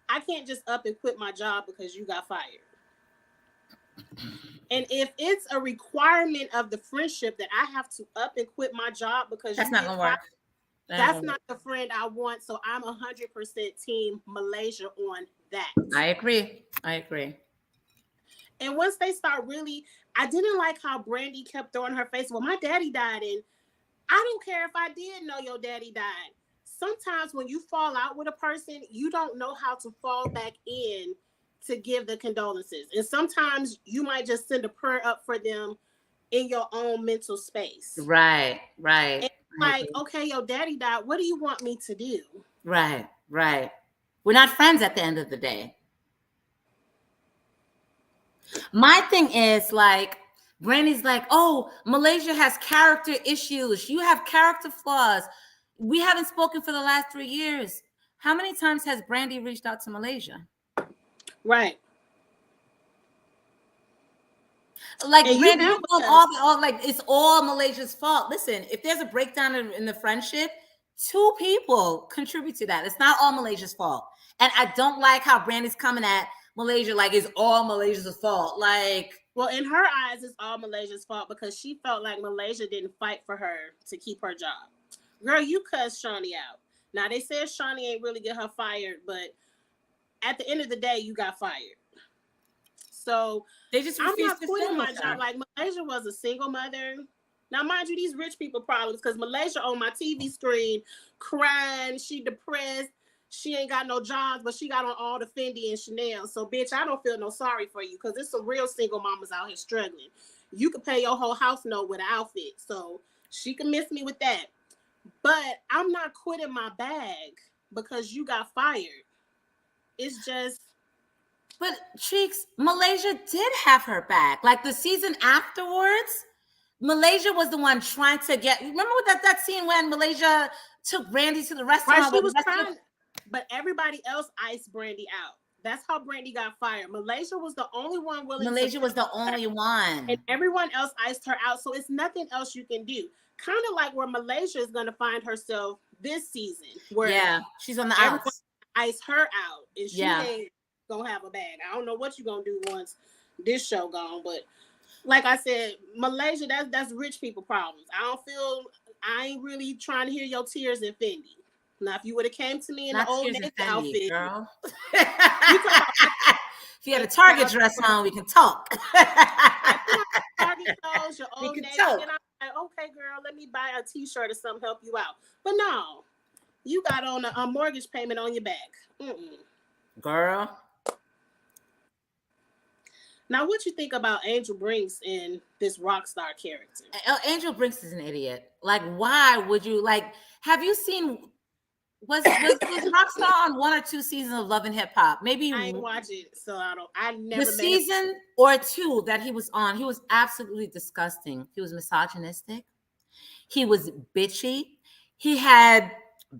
I can't just up and quit my job because you got fired. And if it's a requirement of the friendship that I have to up and quit my job because that's not gonna work. That's not the friend I want. So I'm 100% team Malaysia on that. I agree. And once they start really, I didn't like how Brandy kept throwing her face. Well, my daddy died, and I don't care if I did know your daddy died. Sometimes when you fall out with a person, you don't know how to fall back in to give the condolences. And sometimes you might just send a prayer up for them in your own mental space. Right. And like, okay, your daddy died. What do you want me to do? Right. We're not friends at the end of the day. My thing is like, Brandy's like, oh, Malaysia has character issues. You have character flaws. We haven't spoken for the last 3 years. How many times has Brandy reached out to Malaysia? Right. Like Brandy, it's all Malaysia's fault. Listen, if there's a breakdown in the friendship, 2 people contribute to that. It's not all Malaysia's fault. And I don't like how Brandy's coming at Malaysia like it's all Malaysia's fault. Like, well, in her eyes, it's all Malaysia's fault because she felt like Malaysia didn't fight for her to keep her job. Girl, you cussed Shawnee out. Now they said Shawnee ain't really get her fired, but at the end of the day, you got fired. So they just I'm not quitting my job. Like Malaysia was a single mother. Now, mind you, these rich people problems because Malaysia on my TV screen crying, she depressed. She ain't got no jobs, but she got on all the Fendi and Chanel. So, bitch, I don't feel no sorry for you because there's some real single mamas out here struggling. You could pay your whole house note with an outfit. So, she can miss me with that. But I'm not quitting my bag because you got fired. It's just... But, Cheeks, Malaysia did have her back. Like, the season afterwards, Malaysia was the one trying to get... Remember that scene when Malaysia took Brandy to the restaurant? Right, she was trying... But everybody else iced Brandy out. That's how Brandy got fired. Malaysia was the only one willing Malaysia was the only one. And everyone else iced her out. So it's nothing else you can do. Kind of like where Malaysia is going to find herself this season. Where she's on the outs. Ice her out. And she ain't going to have a bag. I don't know what you're going to do once this show gone. But like I said, Malaysia, that's rich people problems. I ain't really trying to hear your tears in Fendi. Now, if you would have came to me in Not the old tears and Navy Fendi, outfit, girl. you talking about If you had a Target dress on, we can talk. like, put on Target clothes, your We old can Navy, talk. and I'm like, okay, girl, let me buy a T-shirt or something, help you out. But no, you got on a mortgage payment on your back. Girl. Now, what you think about Angel Brinks in this rock star character? Angel Brinks is an idiot. Like, why would you have you seen was Rockstar on 1 or 2 seasons of Love and Hip Hop? Maybe I ain't watch it, so I the never met season or 2 that he was on, he was absolutely disgusting. He was misogynistic. He was bitchy. He had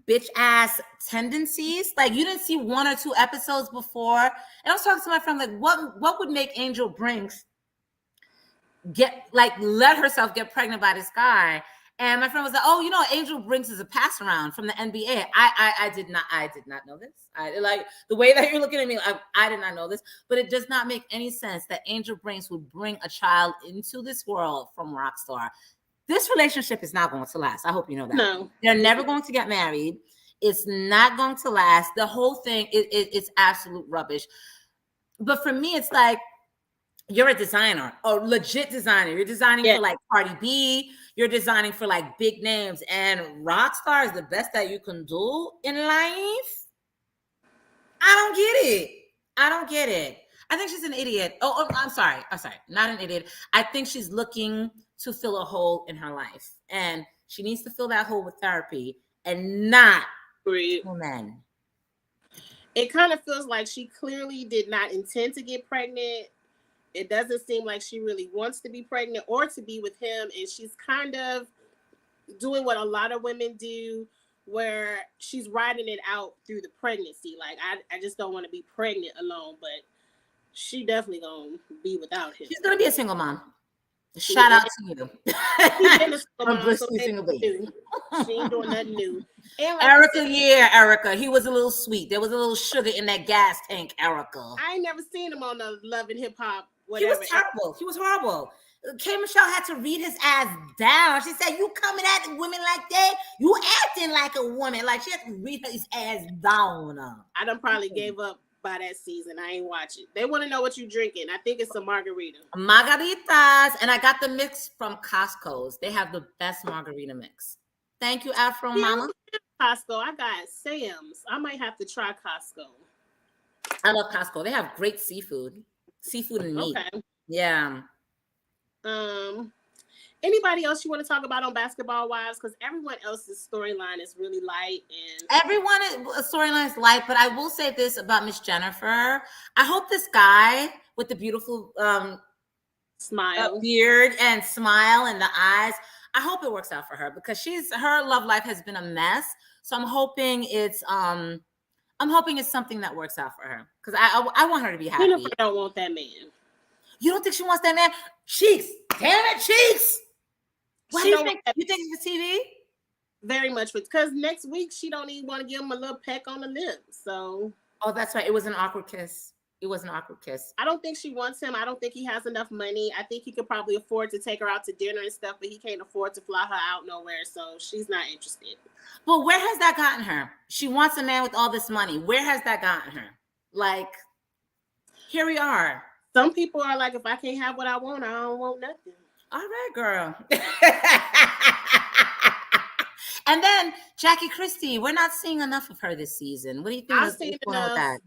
bitch ass tendencies. Like, you didn't see 1 or 2 episodes before. And I was talking to my friend, like, what would make Angel Brinks let herself get pregnant by this guy? And my friend was like, "Oh, you know, Angel Brinks is a pass around from the NBA." I did not know this. I like the way that you're looking at me. I did not know this, but it does not make any sense that Angel Brinks would bring a child into this world from Rockstar. This relationship is not going to last. I hope you know that. No, they're never going to get married. It's not going to last. The whole thing it's absolute rubbish. But for me, it's like, you're a designer, a legit designer. You're designing for like Cardi B. You're designing for like big names, and Rockstar is the best that you can do in life. I don't get it. I think she's an idiot. Oh, I'm sorry. Not an idiot. I think she's looking to fill a hole in her life, and she needs to fill that hole with therapy and not men. It kind of feels like she clearly did not intend to get pregnant. It doesn't seem like she really wants to be pregnant or to be with him. And she's kind of doing what a lot of women do, where she's riding it out through the pregnancy. Like, I just don't want to be pregnant alone, but she definitely going to be without him. She's going to be a single mom. Shout out to you. Single baby. She ain't doing nothing new. Like Erica. He was a little sweet. There was a little sugar in that gas tank, Erica. I ain't never seen him on the Love and Hip Hop. He was terrible. He was horrible. K. Michelle had to read his ass down. She said, "You coming at women like that? You acting like a woman." Like, she had to read his ass down. I done probably gave up by that season. I ain't watching. They want to know what you drinking. I think it's a margarita. Margaritas. And I got the mix from Costco's. They have the best margarita mix. Thank you, Afro Mama. Costco. I got Sam's. I might have to try Costco. I love Costco. They have great seafood and meat. Okay. Yeah. Anybody else you want to talk about on Basketball Wives? Because everyone else's storyline is really light, and everyone's storyline is light. But I will say this about Miss Jennifer: I hope this guy with the beautiful smile, beard, and smile, and the eyes, I hope it works out for her, because her love life has been a mess. So I'm hoping it's something that works out for her, because I want her to be happy. Jennifer don't want that man. You don't think she wants that man? Cheeks, damn it, Cheeks. Why do you think? You think it's the TV? Very much, because next week she don't even want to give him a little peck on the lip. So. Oh, that's right. It was an awkward kiss. I don't think she wants him. I don't think he has enough money. I think he could probably afford to take her out to dinner and stuff, but he can't afford to fly her out nowhere. So she's not interested. But where has that gotten her? She wants a man with all this money. Where has that gotten her? Like, here we are. Some people are like, if I can't have what I want, I don't want nothing. All right, girl. And then Jackie Christie, we're not seeing enough of her this season. What do you think? I've seen enough.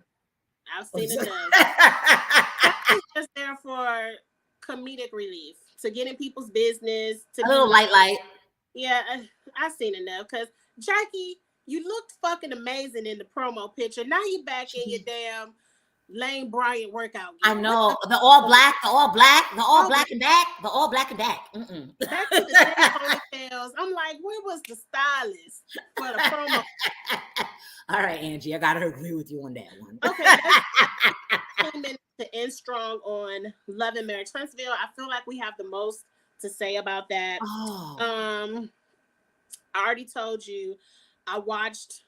She's just there for comedic relief, to get in people's business. To a little light. Yeah, I've seen enough, because Jackie, you looked fucking amazing in the promo picture. Now you back in your damn Lane Bryant workout gear. I know, the all black and back. Back to the same ponytails. I'm like, where was the stylist for the promo? All right, Angie, I gotta agree with you on that one. Okay, 2 minutes to end strong on Love and Marriage Huntsville. I feel like we have the most to say about that. I already told you, I watched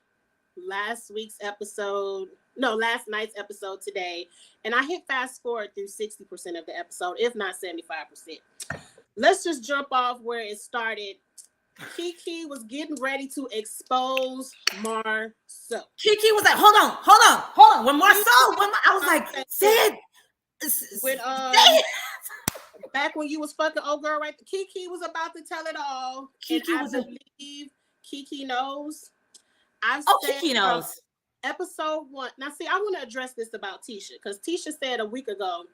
last week's episode no, last night's episode today, and I hit fast forward through 60% of the episode, if not 75%. Let's just jump off where it started. Kiki was getting ready to expose Marceau. Kiki was like, hold on. When Marceau, I was like, Sid, When back when you was fucking old girl, right? Kiki was about to tell it all. Kiki and I was believe Kiki knows. I've said Kiki knows. Episode 1. Now, see, I want to address this about Tisha, because Tisha said a week ago,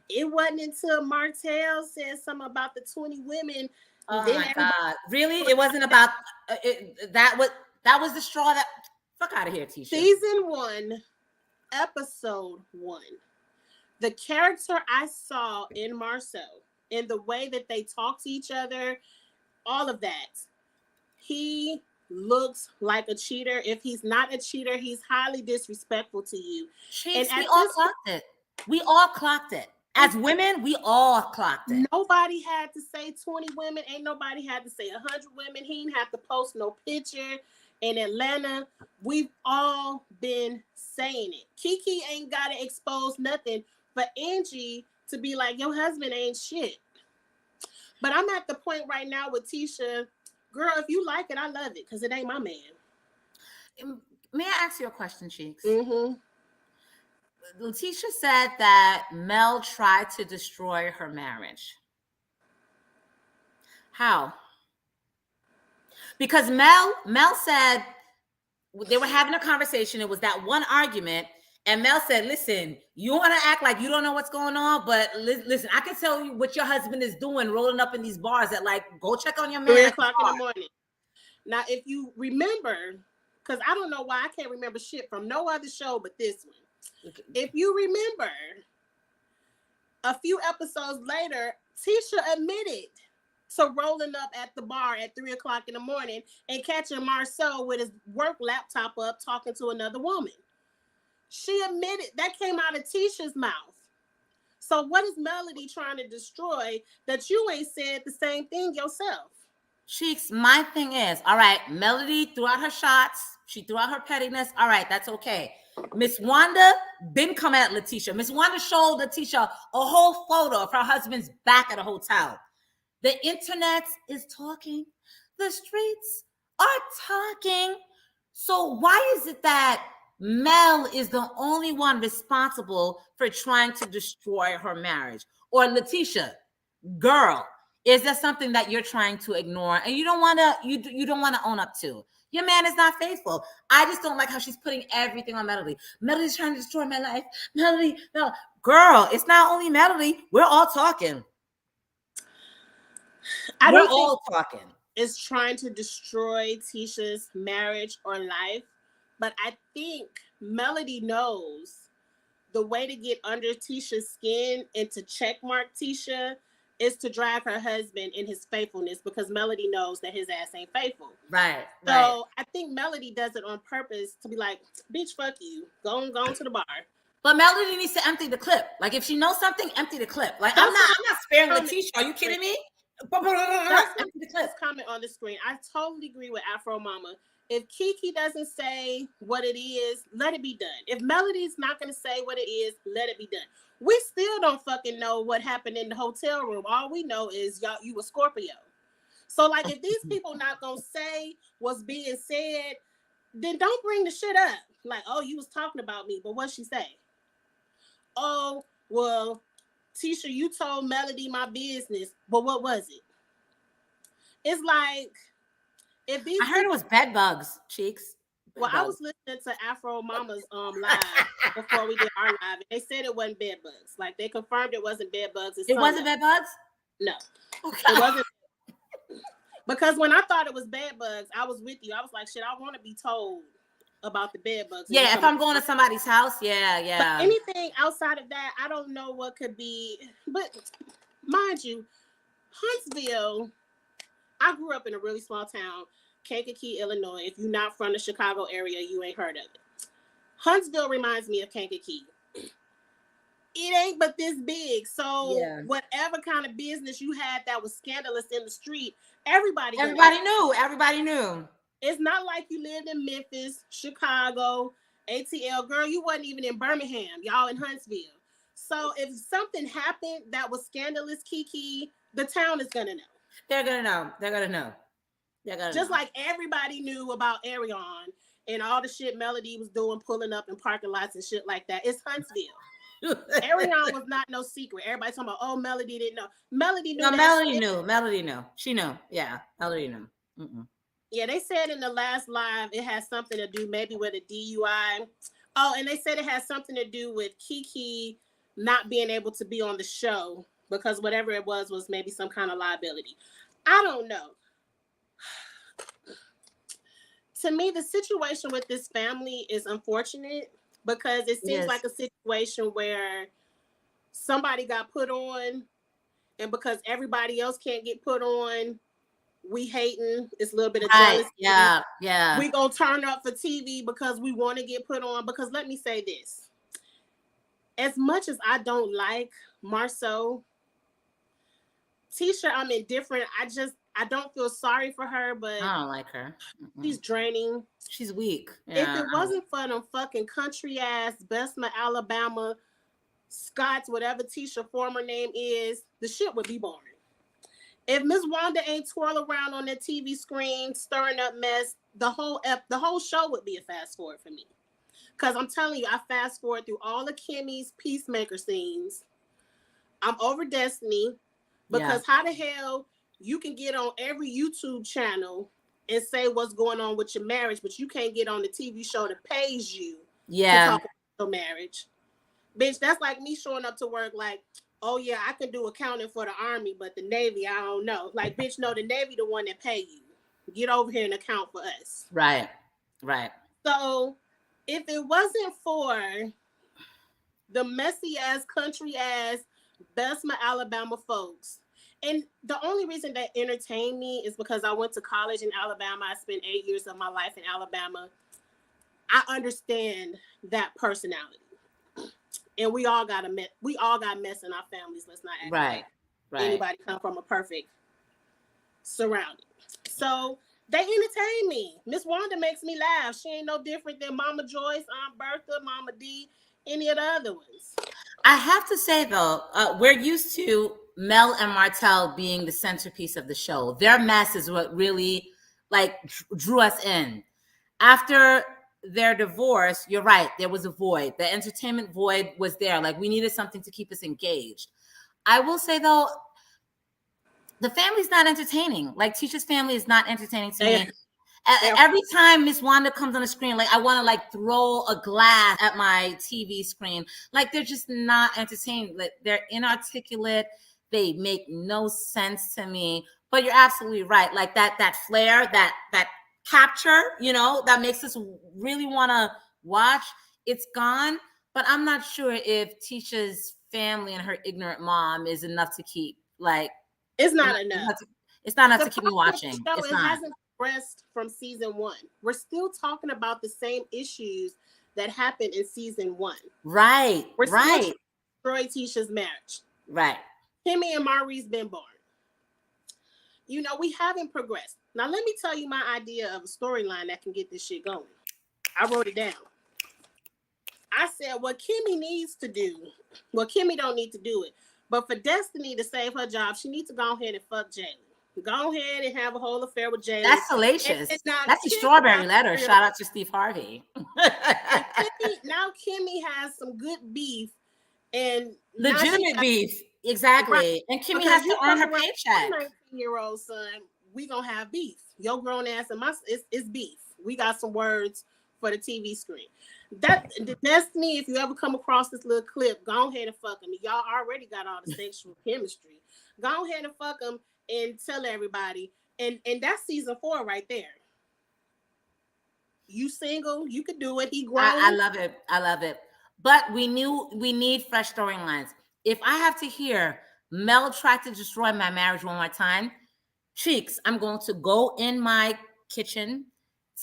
it wasn't until Martell said something about the 20 women. Oh my God! Really? It wasn't about that. That was the straw that fuck out of here, Tisha. Season 1, episode 1. The character I saw in Marceau, in the way that they talk to each other, all of that, he looks like a cheater. If he's not a cheater, he's highly disrespectful to you. And we all clocked it. We all clocked it. As women, we all clocked it. Nobody had to say 20 women. Ain't nobody had to say 100 women. He didn't have to post no picture in Atlanta. We've all been saying it. Kiki ain't got to expose nothing for Angie to be like, your husband ain't shit. But I'm at the point right now with Tisha, girl, if you like it, I love it, because it ain't my man. May I ask you a question, Cheeks? Mm-hmm. Letitia said that Mel tried to destroy her marriage. How? Because Mel said they were having a conversation. It was that one argument. And Mel said, listen, you want to act like you don't know what's going on, but listen, I can tell you what your husband is doing, rolling up in these bars that, like, go check on your man. 3 o'clock in the morning. Now, if you remember, because I don't know why I can't remember shit from no other show but this one. If you remember, a few episodes later, Tisha admitted to rolling up at the bar at 3 o'clock in the morning and catching Marceau with his work laptop up talking to another woman. She admitted that came out of Tisha's mouth. So what is Melody trying to destroy that you ain't said the same thing yourself? Cheeks, my thing is, all right, Melody threw out her shots. She threw out her pettiness. All right, that's okay. Miss Wanda been coming at Letitia. Miss Wanda showed Letitia a whole photo of her husband's back at a hotel. The internet is talking. The streets are talking. So why is it that Mel is the only one responsible for trying to destroy her marriage? Or Letitia, girl, is that something that you're trying to ignore and you don't want to you don't want to own up to? Your man is not faithful. I just don't like how she's putting everything on Melody. Melody's trying to destroy my life. Melody, no. Girl, it's not only Melody. We're all talking. We're all talking. It's trying to destroy Tisha's marriage or life. But I think Melody knows the way to get under Tisha's skin and to checkmark Tisha is to drag her husband in his faithfulness, because Melody knows that his ass ain't faithful. Right. So I think Melody does it on purpose to be like, bitch, fuck you. Go on to the bar. But Melody needs to empty the clip. Like, if she knows something, empty the clip. Like, I'm not sparing Letitia. Are you kidding me? Empty the clip. Comment on the screen. I totally agree with Afro Mama. If Kiki doesn't say what it is, let it be done. If Melody's not going to say what it is, let it be done. We still don't fucking know what happened in the hotel room. All we know is you a Scorpio. So, like, if these people not going to say what's being said, then don't bring the shit up. Like, oh, you was talking about me, but what'd she say? Oh, well, Tisha, you told Melody my business, but what was it? It's like, if these I heard it was bed bugs, Cheeks. Well, I was listening to Afro Mama's live before we did our live. They said it wasn't bed bugs. Like, they confirmed it wasn't bed bugs. It wasn't bed bugs? No. Okay. It wasn't. Because when I thought it was bed bugs, I was with you. I was like, shit, I want to be told about the bed bugs. Yeah, if I'm going to somebody's house, yeah. But anything outside of that, I don't know what could be. But mind you, Huntsville, I grew up in a really small town, Kankakee, Illinois. If you're not from the Chicago area, you ain't heard of it. Huntsville reminds me of Kankakee. It ain't but this big. So whatever kind of business you had that was scandalous in the street, everybody knew. Everybody knew. It's not like you lived in Memphis, Chicago, ATL, girl, you wasn't even in Birmingham. Y'all in Huntsville. So if something happened that was scandalous, Kiki, the town is gonna know. They're gonna know. They're gonna know. They're gonna Just know. like everybody knew about Arion and all the shit Melody was doing, pulling up in parking lots and shit like that. It's Huntsville. Arion was not no secret. Everybody talking about, oh, Melody didn't know. Melody knew. No, Melody knew. Melody knew. She knew. Yeah, Melody knew. Mm-mm. Yeah, they said in the last live it has something to do maybe with a DUI. Oh, and they said it has something to do with Kiki not being able to be on the show because whatever it was maybe some kind of liability. I don't know. To me, the situation with this family is unfortunate because it seems like a situation where somebody got put on, and because everybody else can't get put on, we hating. It's a little bit of jealousy. Yeah. We gonna turn up for TV because we want to get put on. Because let me say this: as much as I don't like Marceau, Tisha, I'm indifferent. I don't feel sorry for her, but I don't like her. She's draining. She's weak. Yeah. If it wasn't for them fucking country ass Bessemer, Alabama, Scott's, whatever Tisha former name is, the shit would be boring. If Miss Wanda ain't twirl around on that TV screen stirring up mess, the whole show would be a fast forward for me. Because I'm telling you, I fast forward through all of Kimmy's Peacemaker scenes. I'm over Destiny because how the hell you can get on every YouTube channel and say what's going on with your marriage, but you can't get on the TV show that pays you to talk about your marriage. Bitch, that's like me showing up to work like, oh yeah, I can do accounting for the Army, but the Navy, I don't know. Like, bitch, no, the Navy the one that pay you. Get over here and account for us. Right. So if it wasn't for the messy ass, country ass, Bessemer, Alabama folks, and the only reason that entertained me is because I went to college in Alabama. I spent 8 years of my life in Alabama. I understand that personality. And we all got mess in our families. Let's not act right. Anybody come from a perfect surrounding. So they entertain me. Miss Wanda makes me laugh. She ain't no different than Mama Joyce, Aunt Bertha, Mama D, any of the other ones. I have to say though, we're used to Mel and Martell being the centerpiece of the show. Their mess is what really drew us in. After their divorce, you're right, there was a void. The entertainment void was there. Like, we needed something to keep us engaged. I will say though, the family's not entertaining. Like, Tisha's family is not entertaining to me. Every time Miss Wanda comes on the screen, like, I want to throw a glass at my TV screen. Like, they're just not entertaining. Like, they're inarticulate. They make no sense to me. But you're absolutely right. Like, that flair, that capture, that makes us really want to watch, it's gone. But I'm not sure if Tisha's family and her ignorant mom is enough to keep, it's not enough. It's not enough to keep me watching. It hasn't progressed from season 1. We're still talking about the same issues that happened in season 1. Right. We're still destroy Tisha's marriage. Right. Kimmy and Maurice been born. We haven't progressed. Now, let me tell you my idea of a storyline that can get this shit going. I wrote it down. I said, what Kimmy needs to do, Kimmy don't need to do it, but for Destiny to save her job, she needs to go ahead and fuck Jalen. Go ahead and have a whole affair with Jalen. That's salacious. That's a strawberry letter. Shout out to Steve Harvey. Now Kimmy has some good beef and legitimate beef. Exactly. Right. And Kimmy has to earn her paycheck. 19-year-old son, we gonna have beef. Your grown ass and it's beef. We got some words for the TV screen. That the Destiny, if you ever come across this little clip, go ahead and fuck them. Y'all already got all the sexual chemistry. Go ahead and fuck them and tell everybody. And that's season 4 right there. You single, you could do it. He grown. I love it. But we need fresh storylines. If I have to hear Mel tried to destroy my marriage one more time, Cheeks, I'm going to go in my kitchen,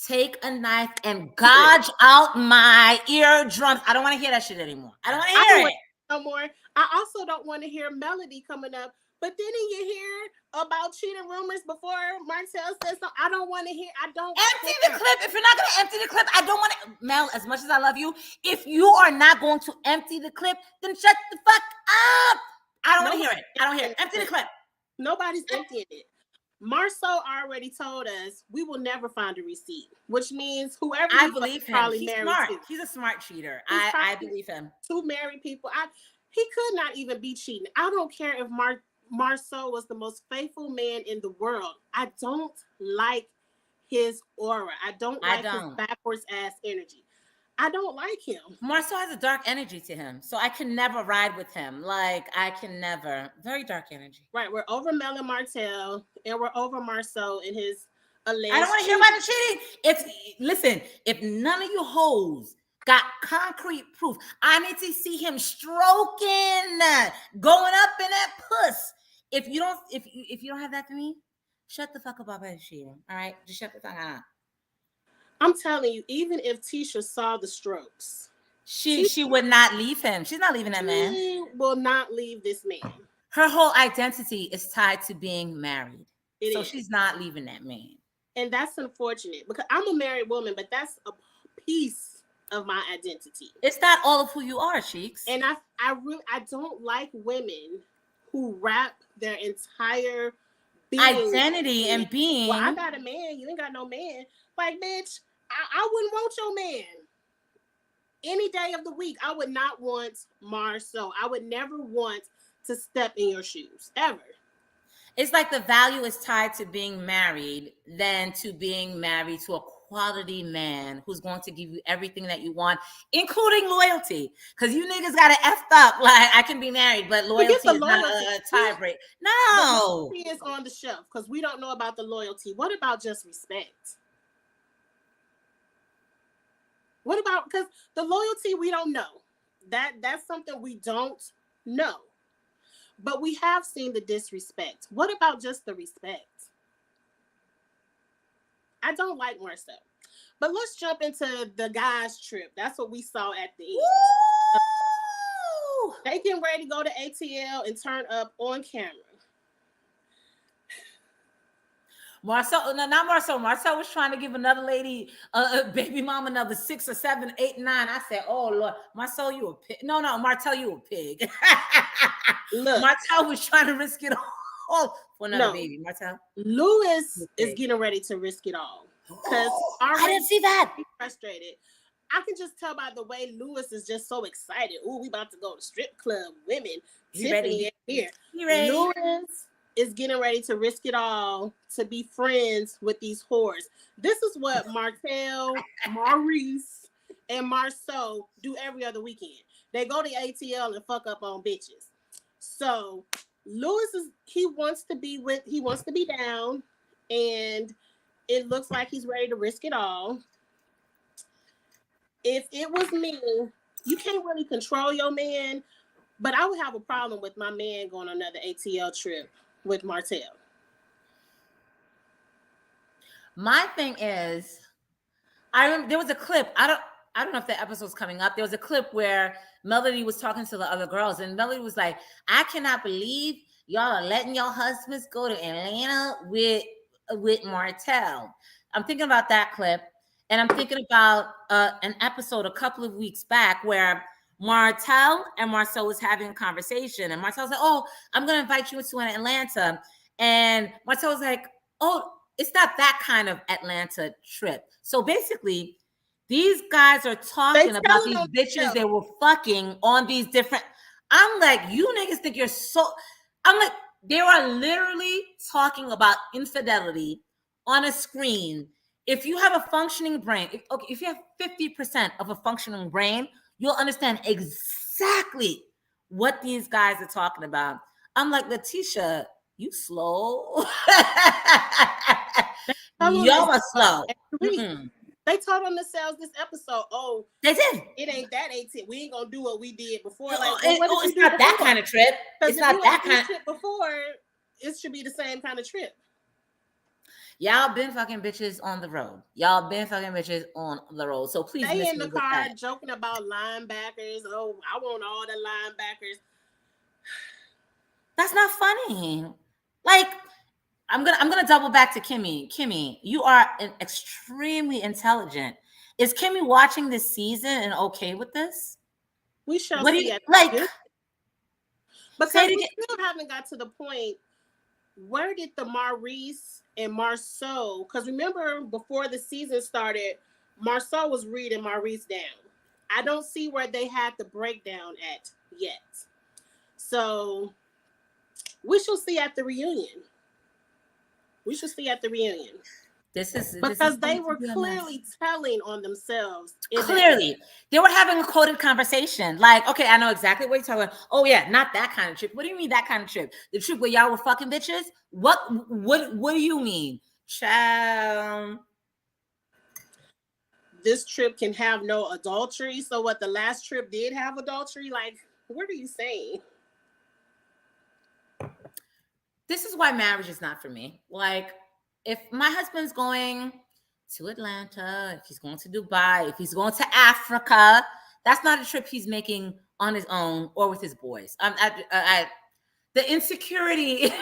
take a knife, and gouge out my eardrums. I don't want to hear that shit anymore. I don't want to hear it no more. I also don't want to hear Melody coming up. But didn't you hear about cheating rumors before Martell says so? I don't want to hear. I don't Empty care. the clip. If you're not going to empty the clip, I don't want to. Mel, as much as I love you, if you are not going to empty the clip, then shut the fuck up. I don't want to hear it. I don't hear it. Empty the clip. Nobody's emptying it. Marceau already told us we will never find a receipt, which means whoever I believe him. probably He's married smart. to. He's a smart cheater. He's I probably believe him. Two married people. He could not even be cheating. I don't care if Marceau was the most faithful man in the world. I don't like his aura. I don't like his backwards ass energy. I don't like him. Marceau has a dark energy to him, so I can never ride with him. Like, I can never. Very dark energy. Right, we're over Mel and Martell, and we're over Marceau and his alleged. I don't want to hear about the cheating. Listen, if none of you hoes got concrete proof, I need to see him stroking, going up in that puss. If you don't have that for me, shut the fuck up about that cheating. All right, just shut the fuck up. I'm telling you, even if Tisha saw the strokes, she would not leave him. She's not leaving that man. She will not leave this man. Her whole identity is tied to being married. So she's not leaving that man. And that's unfortunate because I'm a married woman, but that's a piece of my identity. It's not all of who you are, Cheeks. And I don't like women who wrap their entire being identity and being. Well, I got a man. You ain't got no man. Like, bitch, I wouldn't want your man. Any day of the week, I would not want Marceau. I would never want to step in your shoes, ever. It's like the value is tied to being married than to being married to a quality man who's going to give you everything that you want, including loyalty. Because you niggas got it effed up. Like, I can be married, but loyalty is not a tie break. No. Loyalty is on the shelf because we don't know about the loyalty. What about just respect? What about, because the loyalty, we don't know. That's something we don't know. But we have seen the disrespect. What about just the respect? I don't like Marceau. But let's jump into the guys' trip. That's what we saw at the end. Woo! They getting ready to go to ATL and turn up on camera. Marceau, no, not Marceau. Marceau was trying to give another lady, baby mama, another 6 or 7, 8, 9. I said, "Oh Lord, Marceau, you a pig." No, Martell, you a pig. Look, Martell was trying to risk it all for another baby. Martell, Louis is getting ready to risk it all because I didn't see that. He's frustrated. I can just tell by the way Louis is just so excited. Ooh, we about to go to strip club. Women, Tiffany here. Louis is getting ready to risk it all to be friends with these whores. This is what Martell, Maurice, and Marceau do every other weekend. They go to ATL and fuck up on bitches. So Louis he wants to be down, and it looks like he's ready to risk it all. If it was me, you can't really control your man, but I would have a problem with my man going on another ATL trip with Martell. My thing is, I remember there was a clip. I don't know if the episode's coming up. There was a clip where Melody was talking to the other girls, and Melody was like, "I cannot believe y'all are letting your husbands go to Atlanta with Martell." I'm thinking about that clip, and I'm thinking about an episode a couple of weeks back where Martell and Marceau was having a conversation, and Martell was like, "Oh, I'm going to invite you into an Atlanta," and Martell was like, "Oh, it's not that kind of Atlanta trip." So basically, these guys are talking about these bitches they were fucking on these different. I'm like, you niggas think you're so. I'm like, they are literally talking about infidelity on a screen. If you have a functioning brain, if you have 50% of a functioning brain, you'll understand exactly what these guys are talking about. I'm like, Letitia, you slow. Y'all are slow. They told on themselves this episode, "Oh, they did. It ain't that 18. We ain't gonna do what we did before." Like, it's not that kind of trip. It's not that kind of trip before. It should be the same kind of trip. Y'all been fucking bitches on the road. Y'all been fucking bitches on the road. So please, they in the car joking about linebackers. Oh, I want all the linebackers. That's not funny. Like, I'm gonna double back to Kimmy. Kimmy, you are extremely intelligent. Is Kimmy watching this season and okay with this? We shall What do see you at like? this, Say because it we again. still haven't got to the point. Where did the Maurice and Marceau? Because remember, before the season started, Marceau was reading Maurice down. I don't see where they had the breakdown at yet. So we shall see at the reunion. We shall see at the reunion. Because they were clearly telling on themselves. Clearly, they were having a coded conversation. Like, okay, I know exactly what you're talking about. Oh yeah, not that kind of trip. What do you mean that kind of trip? The trip where y'all were fucking bitches? What do you mean, child? This trip can have no adultery. So what? The last trip did have adultery. Like, what are you saying? This is why marriage is not for me. Like, if my husband's going to Atlanta, if he's going to Dubai, if he's going to Africa, that's not a trip he's making on his own or with his boys. The insecurity,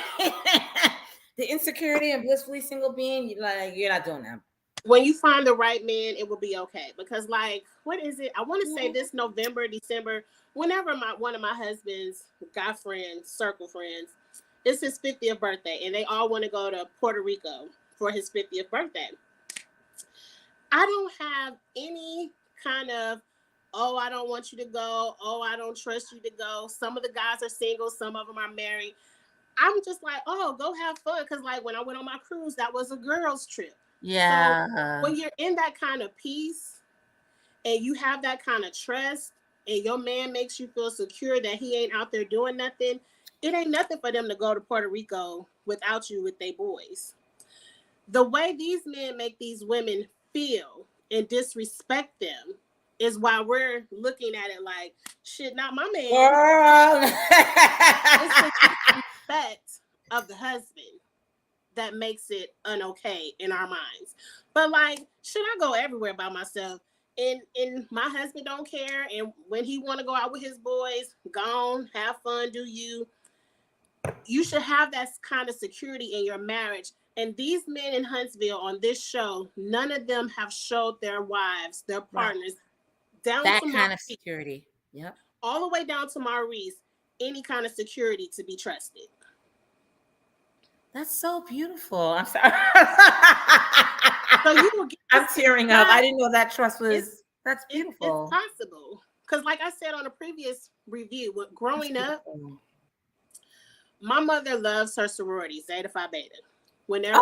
the insecurity and blissfully single being, like, you're not doing that. When you find the right man, it will be okay. Because, like, what is it? I want to say this November, December, whenever one of my husband's guy friends, circle friends, it's his 50th birthday, and they all want to go to Puerto Rico for his 50th birthday. I don't have any kind of, oh, I don't want you to go. Oh, I don't trust you to go. Some of the guys are single. Some of them are married. I'm just like, oh, go have fun. Because, like, when I went on my cruise, that was a girls' trip. Yeah. So when you're in that kind of peace and you have that kind of trust and your man makes you feel secure that he ain't out there doing nothing, it ain't nothing for them to go to Puerto Rico without you with their boys. The way these men make these women feel and disrespect them is why we're looking at it like, shit, not my man. It's the disrespect of the husband that makes it unokay in our minds. But, like, should I go everywhere by myself? And my husband don't care. And when he want to go out with his boys, gone, have fun, do you. You should have that kind of security in your marriage. And these men in Huntsville on this show, none of them have showed their wives, their partners, down that to kind of security. Yep. All the way down to Maurice, any kind of security to be trusted. That's so beautiful. I'm sorry. So you will get I'm tearing up. I didn't know that trust was. That's beautiful. It's possible. Because, like I said on a previous review, growing up, my mother loves her sorority, Zeta Phi Beta. Whenever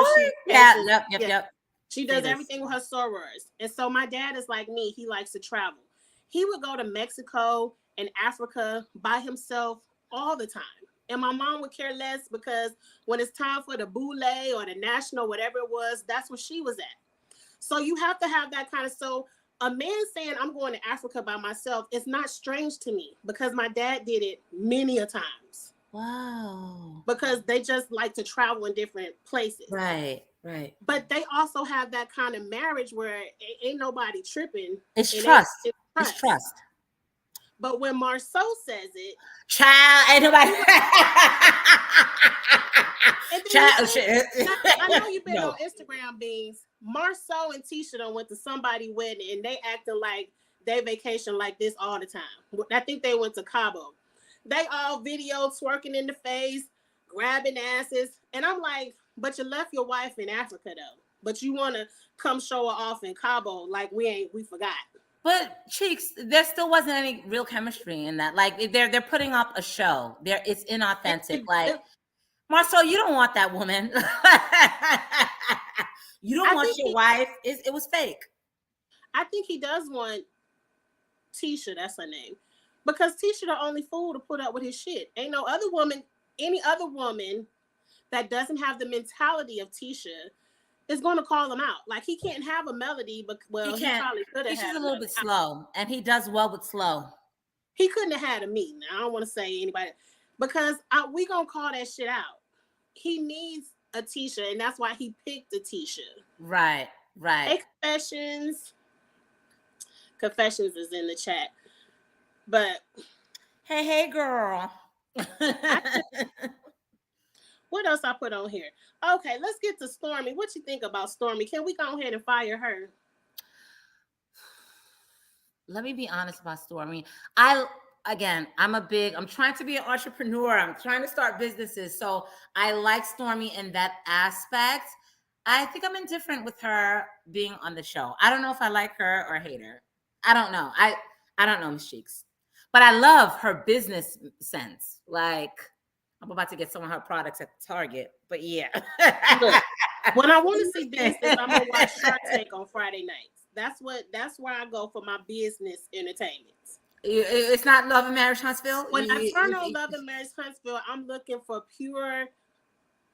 she does everything with her sorors. And so my dad is like me. He likes to travel. He would go to Mexico and Africa by himself all the time. And my mom would care less because when it's time for the boule or the national, whatever it was, that's where she was at. So you have to have that kind of, so a man saying I'm going to Africa by myself is not strange to me because my dad did it many a times. Wow. Because they just like to travel in different places. Right. But they also have that kind of marriage where ain't nobody tripping. It's trust. It's trust. But when Marceau says it, child, ain't nobody. I know you've been on Instagram, Beans. Marceau and Tisha done went to somebody's wedding and they acting like they vacation like this all the time. I think they went to Cabo. They all video twerking in the face, grabbing asses. And I'm like, but you left your wife in Africa though. But you want to come show her off in Cabo like we forgot. But Cheeks, there still wasn't any real chemistry in that. Like they're putting up a show. It's inauthentic. Like Marceau, you don't want that woman. You don't want your wife. It was fake. I think he does want Tisha. That's her name. Because Tisha the only fool to put up with his shit. Ain't no other woman, any other woman that doesn't have the mentality of Tisha is going to call him out. Like he can't have a melody, but he probably could have. He's just a little bit slow, and he does well with slow. He couldn't have had a meeting. I don't want to say anybody because we gonna call that shit out. He needs a Tisha, and that's why he picked a Tisha. Right. Hey, Confessions is in the chat. But hey girl. What else I put on here? Okay, let's get to Stormi. What you think about Stormi? Can we go ahead and fire her? Let me be honest about Stormi. I'm trying to be an entrepreneur. I'm trying to start businesses. So I like Stormi in that aspect. I think I'm indifferent with her being on the show. I don't know if I like her or hate her. I don't know. I don't know, Miss Cheeks. But I love her business sense. Like, I'm about to get some of her products at Target. But yeah. Look, when I want to see business, I'm gonna watch Shark Tank on Friday nights. That's where I go for my business entertainment. It's not Love and Marriage Huntsville. When I turn on Love and Marriage Huntsville, I'm looking for pure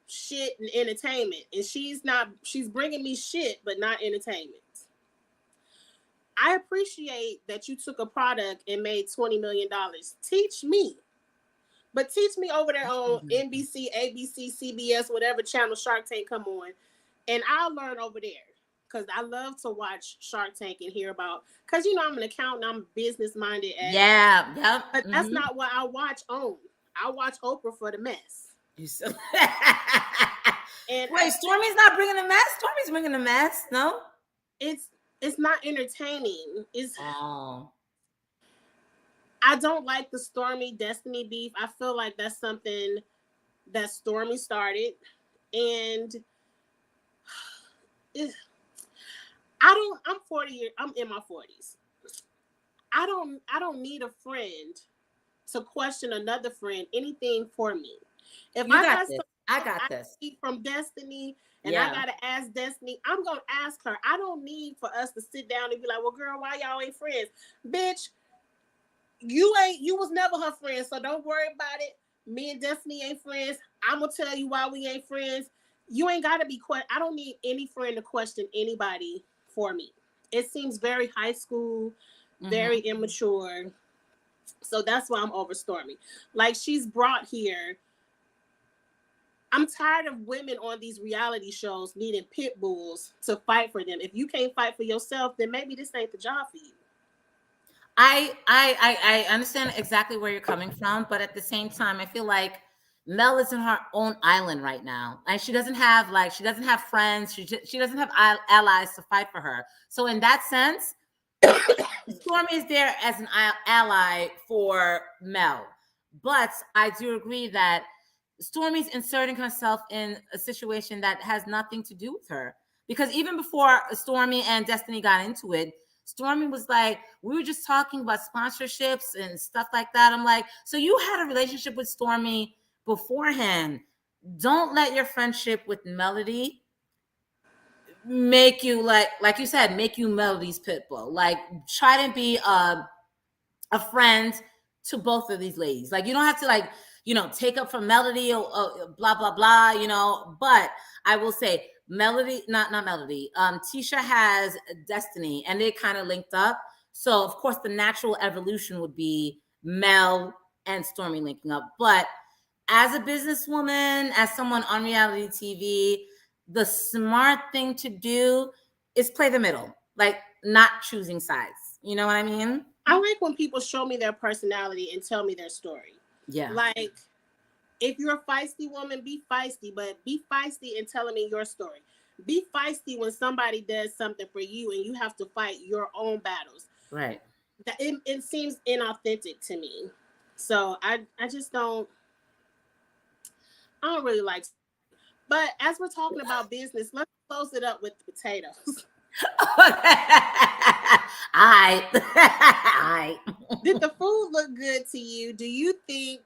shit and entertainment, and she's bringing me shit but not entertainment. I appreciate that you took a product and made $20 million. Teach me, but teach me over there on NBC, ABC, CBS, whatever channel Shark Tank come on, and I'll learn over there, because I love to watch Shark Tank and hear about, because I'm an accountant, I'm business minded. Yeah, yep. But that's not what I watch on. I watch Oprah for the mess. And wait, Stormi's not bringing the mess? Stormi's bringing the mess, no? It's not entertaining. I don't like the Stormi Destiny beef. I feel like that's something that Stormi started, and I'm 40 years. I'm in my 40s. I don't need a friend to question another friend anything for me. If I got this from Destiny, and I gotta ask Destiny, I'm gonna ask her. I don't need for us to sit down and be like, well, girl, why y'all ain't friends? Bitch, you was never her friend, so don't worry about it. Me and Destiny ain't friends. I'm gonna tell you why we ain't friends. You ain't gotta be I don't need any friend to question anybody for me. It seems very high school, very immature. So that's why I'm over Stormi. Like, she's brought here. I'm tired of women on these reality shows needing pit bulls to fight for them. If you can't fight for yourself, then maybe this ain't the job for you. I understand exactly where you're coming from, but at the same time, I feel like Mel is in her own island right now, and she doesn't have friends. She doesn't have allies to fight for her. So in that sense, Stormi is there as an ally for Mel. But I do agree that Stormi's inserting herself in a situation that has nothing to do with her. Because even before Stormi and Destiny got into it, Stormi was like, we were just talking about sponsorships and stuff like that. I'm like, so you had a relationship with Stormi beforehand. Don't let your friendship with Melody make you, like you said, make you Melody's pit bull. Like, try to be a friend to both of these ladies. Like, you don't have to take up for Melody or blah blah blah, but I will say Melody, not Melody, Tisha has Destiny, and they kind of linked up. So of course the natural evolution would be Mel and Stormi linking up. But as a businesswoman, as someone on reality TV, the smart thing to do is play the middle, like not choosing sides. You know what I mean? I like when people show me their personality and tell me their story. Yeah. Like, if you're a feisty woman, be feisty, but be feisty in telling me your story. Be feisty when somebody does something for you and you have to fight your own battles. Right. It seems inauthentic to me. So I don't really like. But as we're talking about business, let's close it up with the potatoes. All right. Did the food look good to you? Do you think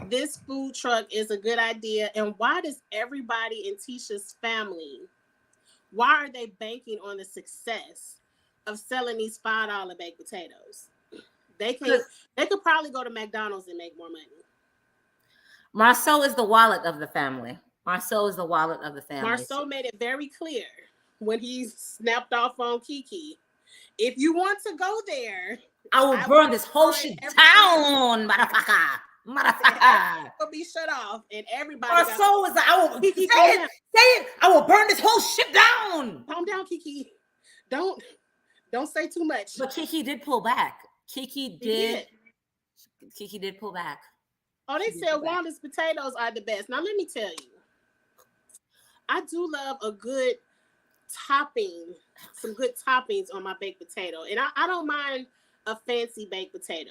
this food truck is a good idea? And why does everybody in Tisha's family, why are they banking on the success of selling these $5 baked potatoes? They could probably go to McDonald's and make more money. Marceau is the wallet of the family. Marceau made it very clear when he snapped off on Kiki. If you want to go there, I will burn this whole shit down, motherfucker. Will be shut off, and everybody. Marceau is like, I will say it. I will burn this whole shit down. Calm down, Kiki. Don't say too much. But Kiki did pull back. Kiki did pull back. Oh, they She said did that. Wanda's potatoes are the best. Now, let me tell you, I do love a good topping, some good toppings on my baked potato. And I don't mind a fancy baked potato.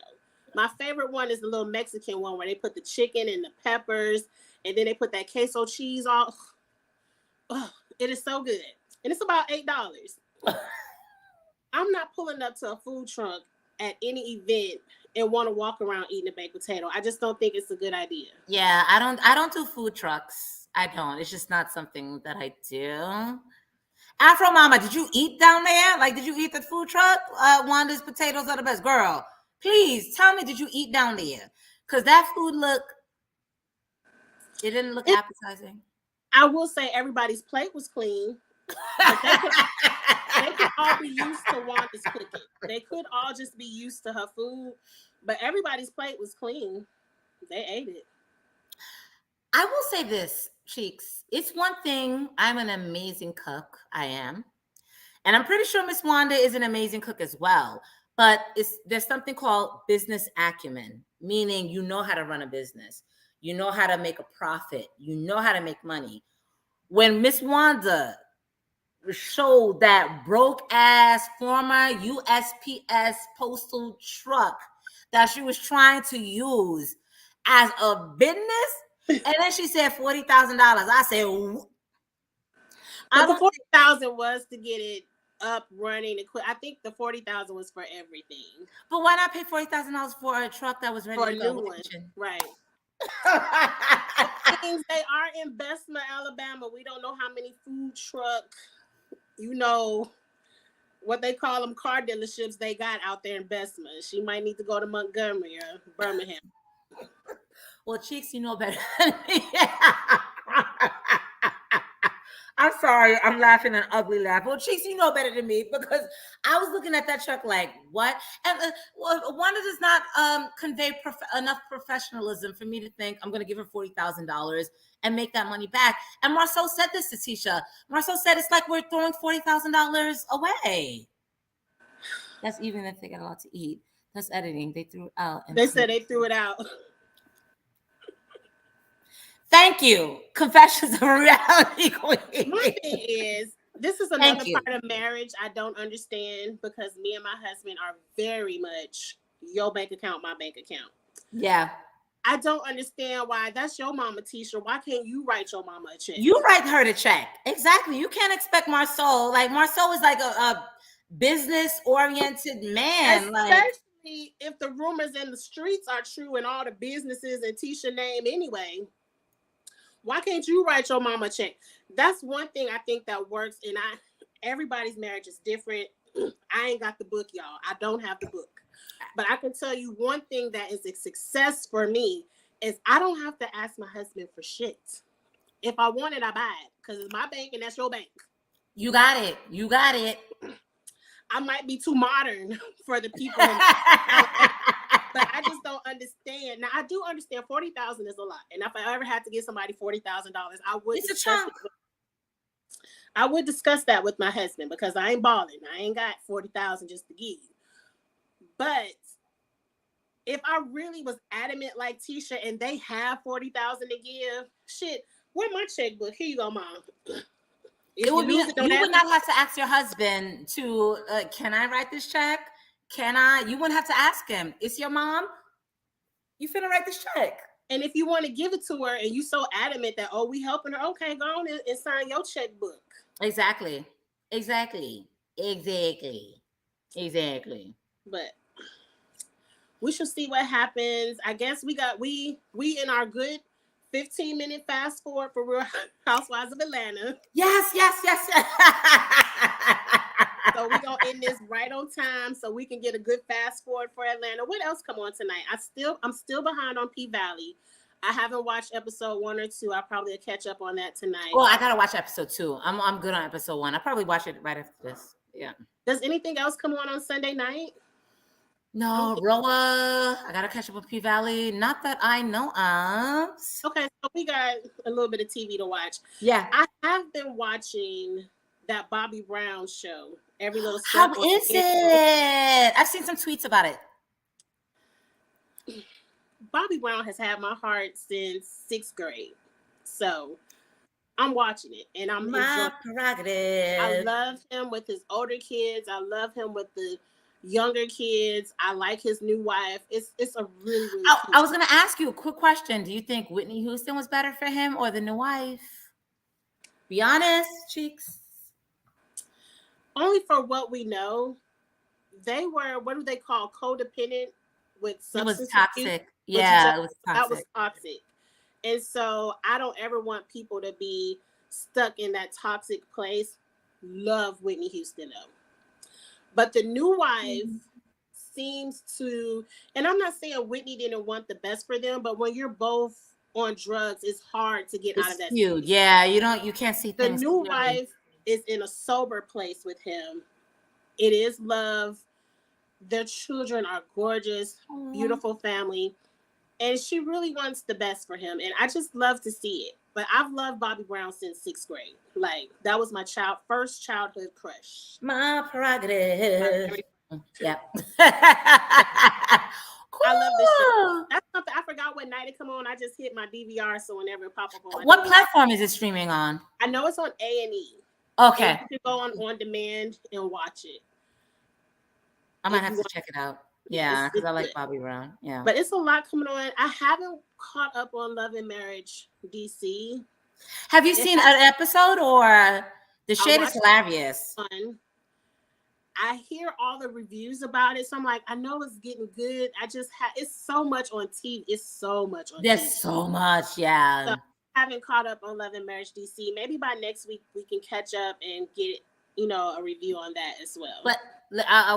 My favorite one is the little Mexican one where they put the chicken and the peppers and then they put that queso cheese on. Oh, it is so good. And it's about $8. I'm not pulling up to a food truck at any event and want to walk around eating a baked potato. I just don't think it's a good idea. Yeah, I don't do food trucks. I don't. It's just not something that I do. Afro Mama, did you eat down there? Like, did you eat the food truck? Wanda's potatoes are the best. Girl, please tell me, did you eat down there? Because that food it didn't look appetizing. I will say everybody's plate was clean. They could all be used to Wanda's cooking. They could all just be used to her food, but everybody's plate was clean. They ate it. I will say this, Cheeks. It's one thing. I'm an amazing cook. I am. And I'm pretty sure Miss Wanda is an amazing cook as well. But there's something called business acumen, meaning you know how to run a business. You know how to make a profit. You know how to make money. When Miss Wanda showed that broke ass former USPS postal truck that she was trying to use as a business, and then she said $40,000. I said, but the 40,000 was to get it up running and quit. I think the 40,000 was for everything. But why not pay $40,000 for a truck that was ready for to a go? new one, right? Things they are in Bessemer, Alabama. We don't know how many food truck, what they call them, car dealerships they got out there in Bessemer. She might need to go to Montgomery or Birmingham. Well, Cheeks, you know better than me. I'm sorry, I'm laughing an ugly laugh. Well, Cheeks, you know better than me because I was looking at that truck like, what? And Wanda does not convey enough professionalism for me to think I'm going to give her $40,000 and make that money back. And Marceau said this to Tisha. Marceau said it's like we're throwing $40,000 away. That's even if they got a lot to eat. That's editing. They threw it out. They said they threw it out. Thank you. Confessions of a Reality Queen. My thing is, this is another part of marriage I don't understand because me and my husband are very much your bank account, my bank account. Yeah. I don't understand why that's your mama, Tisha. Why can't you write your mama a check? You write her the check. Exactly. You can't expect Marceau. Like, Marceau is like a business-oriented man. Especially if the rumors in the streets are true and all the businesses in Tisha name anyway. Why can't you write your mama a check? That's one thing I think that works. And everybody's marriage is different. I ain't got the book, y'all. I don't have the book. But I can tell you one thing that is a success for me is I don't have to ask my husband for shit. If I want it, I buy it. Because it's my bank and that's your bank. You got it. You got it. I might be too modern for the people. But I just don't understand. Now I do understand 40,000 is a lot, and if I ever had to give somebody $40,000, I would. It's a chunk. I would discuss that with my husband because I ain't balling. I ain't got 40,000 just to give. But if I really was adamant like Tisha, and they have 40,000 to give, shit, where my checkbook? Here you go, Mom. You would not have to ask your husband to. Can I write this check? Can I? You wouldn't have to ask him. It's your mom. You finna write this check. And if you want to give it to her and you so adamant that, we helping her, okay, go on and sign your checkbook. Exactly. But we shall see what happens. I guess we in our good 15-minute fast forward for Real Housewives of Atlanta. Yes. So we're going to end this right on time so we can get a good fast forward for Atlanta. What else come on tonight? I'm still behind on P-Valley. I haven't watched episode 1 or 2. I'll probably catch up on that tonight. Well, I got to watch episode 2. I'm good on episode 1. I'll probably watch it right after this. Yeah. Does anything else come on Sunday night? No, Roa. I got to catch up with P-Valley. Not that I know of. Okay, so we got a little bit of TV to watch. Yeah. I have been watching that Bobby Brown show. Every little step. How is it? I've seen some tweets about it. Bobby Brown has had my heart since 6th grade. So I'm watching it and I'm My enjoying. prerogative. I love him with his older kids. I love him with the younger kids. I like his new wife. It's a really, really I was going to ask you a quick question. Do you think Whitney Houston was better for him or the new wife? Be honest, Cheeks. Only for what we know. They were, what do they call, codependent with substance It was toxic. abuse. Yeah, it was toxic. That was toxic. And so I don't ever want people to be stuck in that toxic place. Love Whitney Houston though. But the new wife seems to, and I'm not saying Whitney didn't want the best for them, but when you're both on drugs, it's hard to get out of that. Huge. Yeah, you can't see the things. The new wife is in a sober place with him. It is love. Their children are gorgeous, beautiful family. And she really wants the best for him. And I just love to see it. But I've loved Bobby Brown since 6th grade. Like, that was my first childhood crush. My prerogative. Yeah. Cool. I love this show. That's something, I forgot what night it come on. I just hit my DVR, so whenever it pop up on. What platform is it streaming on? I know it's on A&E. Okay. And you can go on demand and watch it. I might have to check it out. Yeah, because I like Bobby Brown. Yeah. But it's a lot coming on. I haven't caught up on Love and Marriage DC. Have you seen an episode or the shade is hilarious? I hear all the reviews about it, so I'm like, I know it's getting good. I just it's so much on TV. It's so much on There's TV. so much, yeah. So I haven't caught up on Love and Marriage DC. Maybe by next week we can catch up and get a review on that as well. But I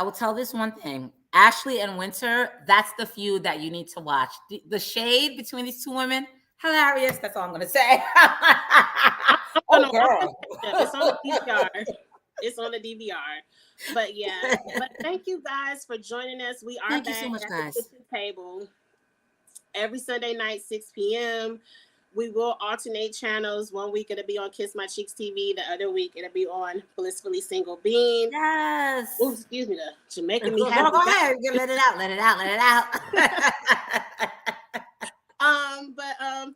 will tell this one thing. Ashley and Winter, that's the feud that you need to watch. The shade between these two women, hilarious. That's all I'm gonna say. Oh, girl. It's on the DVR. It's on the DVR. But yeah, but thank you guys for joining us. We are back so much, at guys. the kitchen table every Sunday night, 6 p.m. We will alternate channels. 1 week it'll be on Kiss My Cheeks TV. The other week it'll be on Blissfully Single Bean. Yes. Ooh, excuse me, the Jamaican me. Go ahead. Let it out.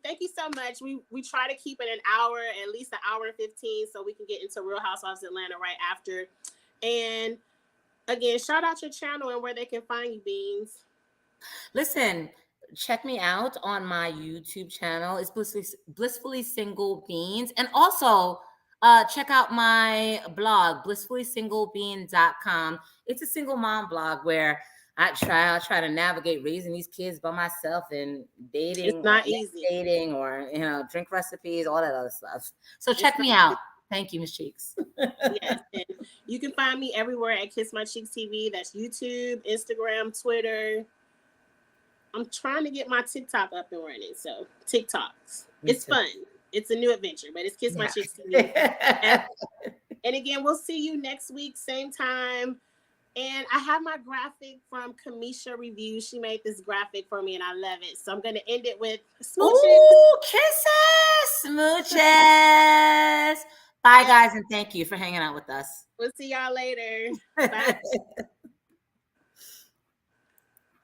Thank you so much. We try to keep it an hour, at least an hour and 15, so we can get into Real Housewives of Atlanta right after. And again, shout out your channel and where they can find you, Beans. Listen, check me out on my YouTube channel. It's Blissfully Single Beans. And also check out my blog, blissfullysinglebean.com. It's a single mom blog where I try to navigate raising these kids by myself and dating. It's not easy. Dating or, drink recipes, all that other stuff. So check me out. Thank you, Miss Cheeks. Yes. And you can find me everywhere at Kiss My Cheeks TV. That's YouTube, Instagram, Twitter. I'm trying to get my TikTok up and running. So TikToks. It's fun. It's a new adventure, but it's Kiss My Cheeks TV. And again, we'll see you next week, same time. And I have my graphic from Kamisha Review. She made this graphic for me and I love it. So I'm going to end it with smooches. Ooh, kisses, smooches. Bye, guys, and thank you for hanging out with us. We'll see y'all later. Bye.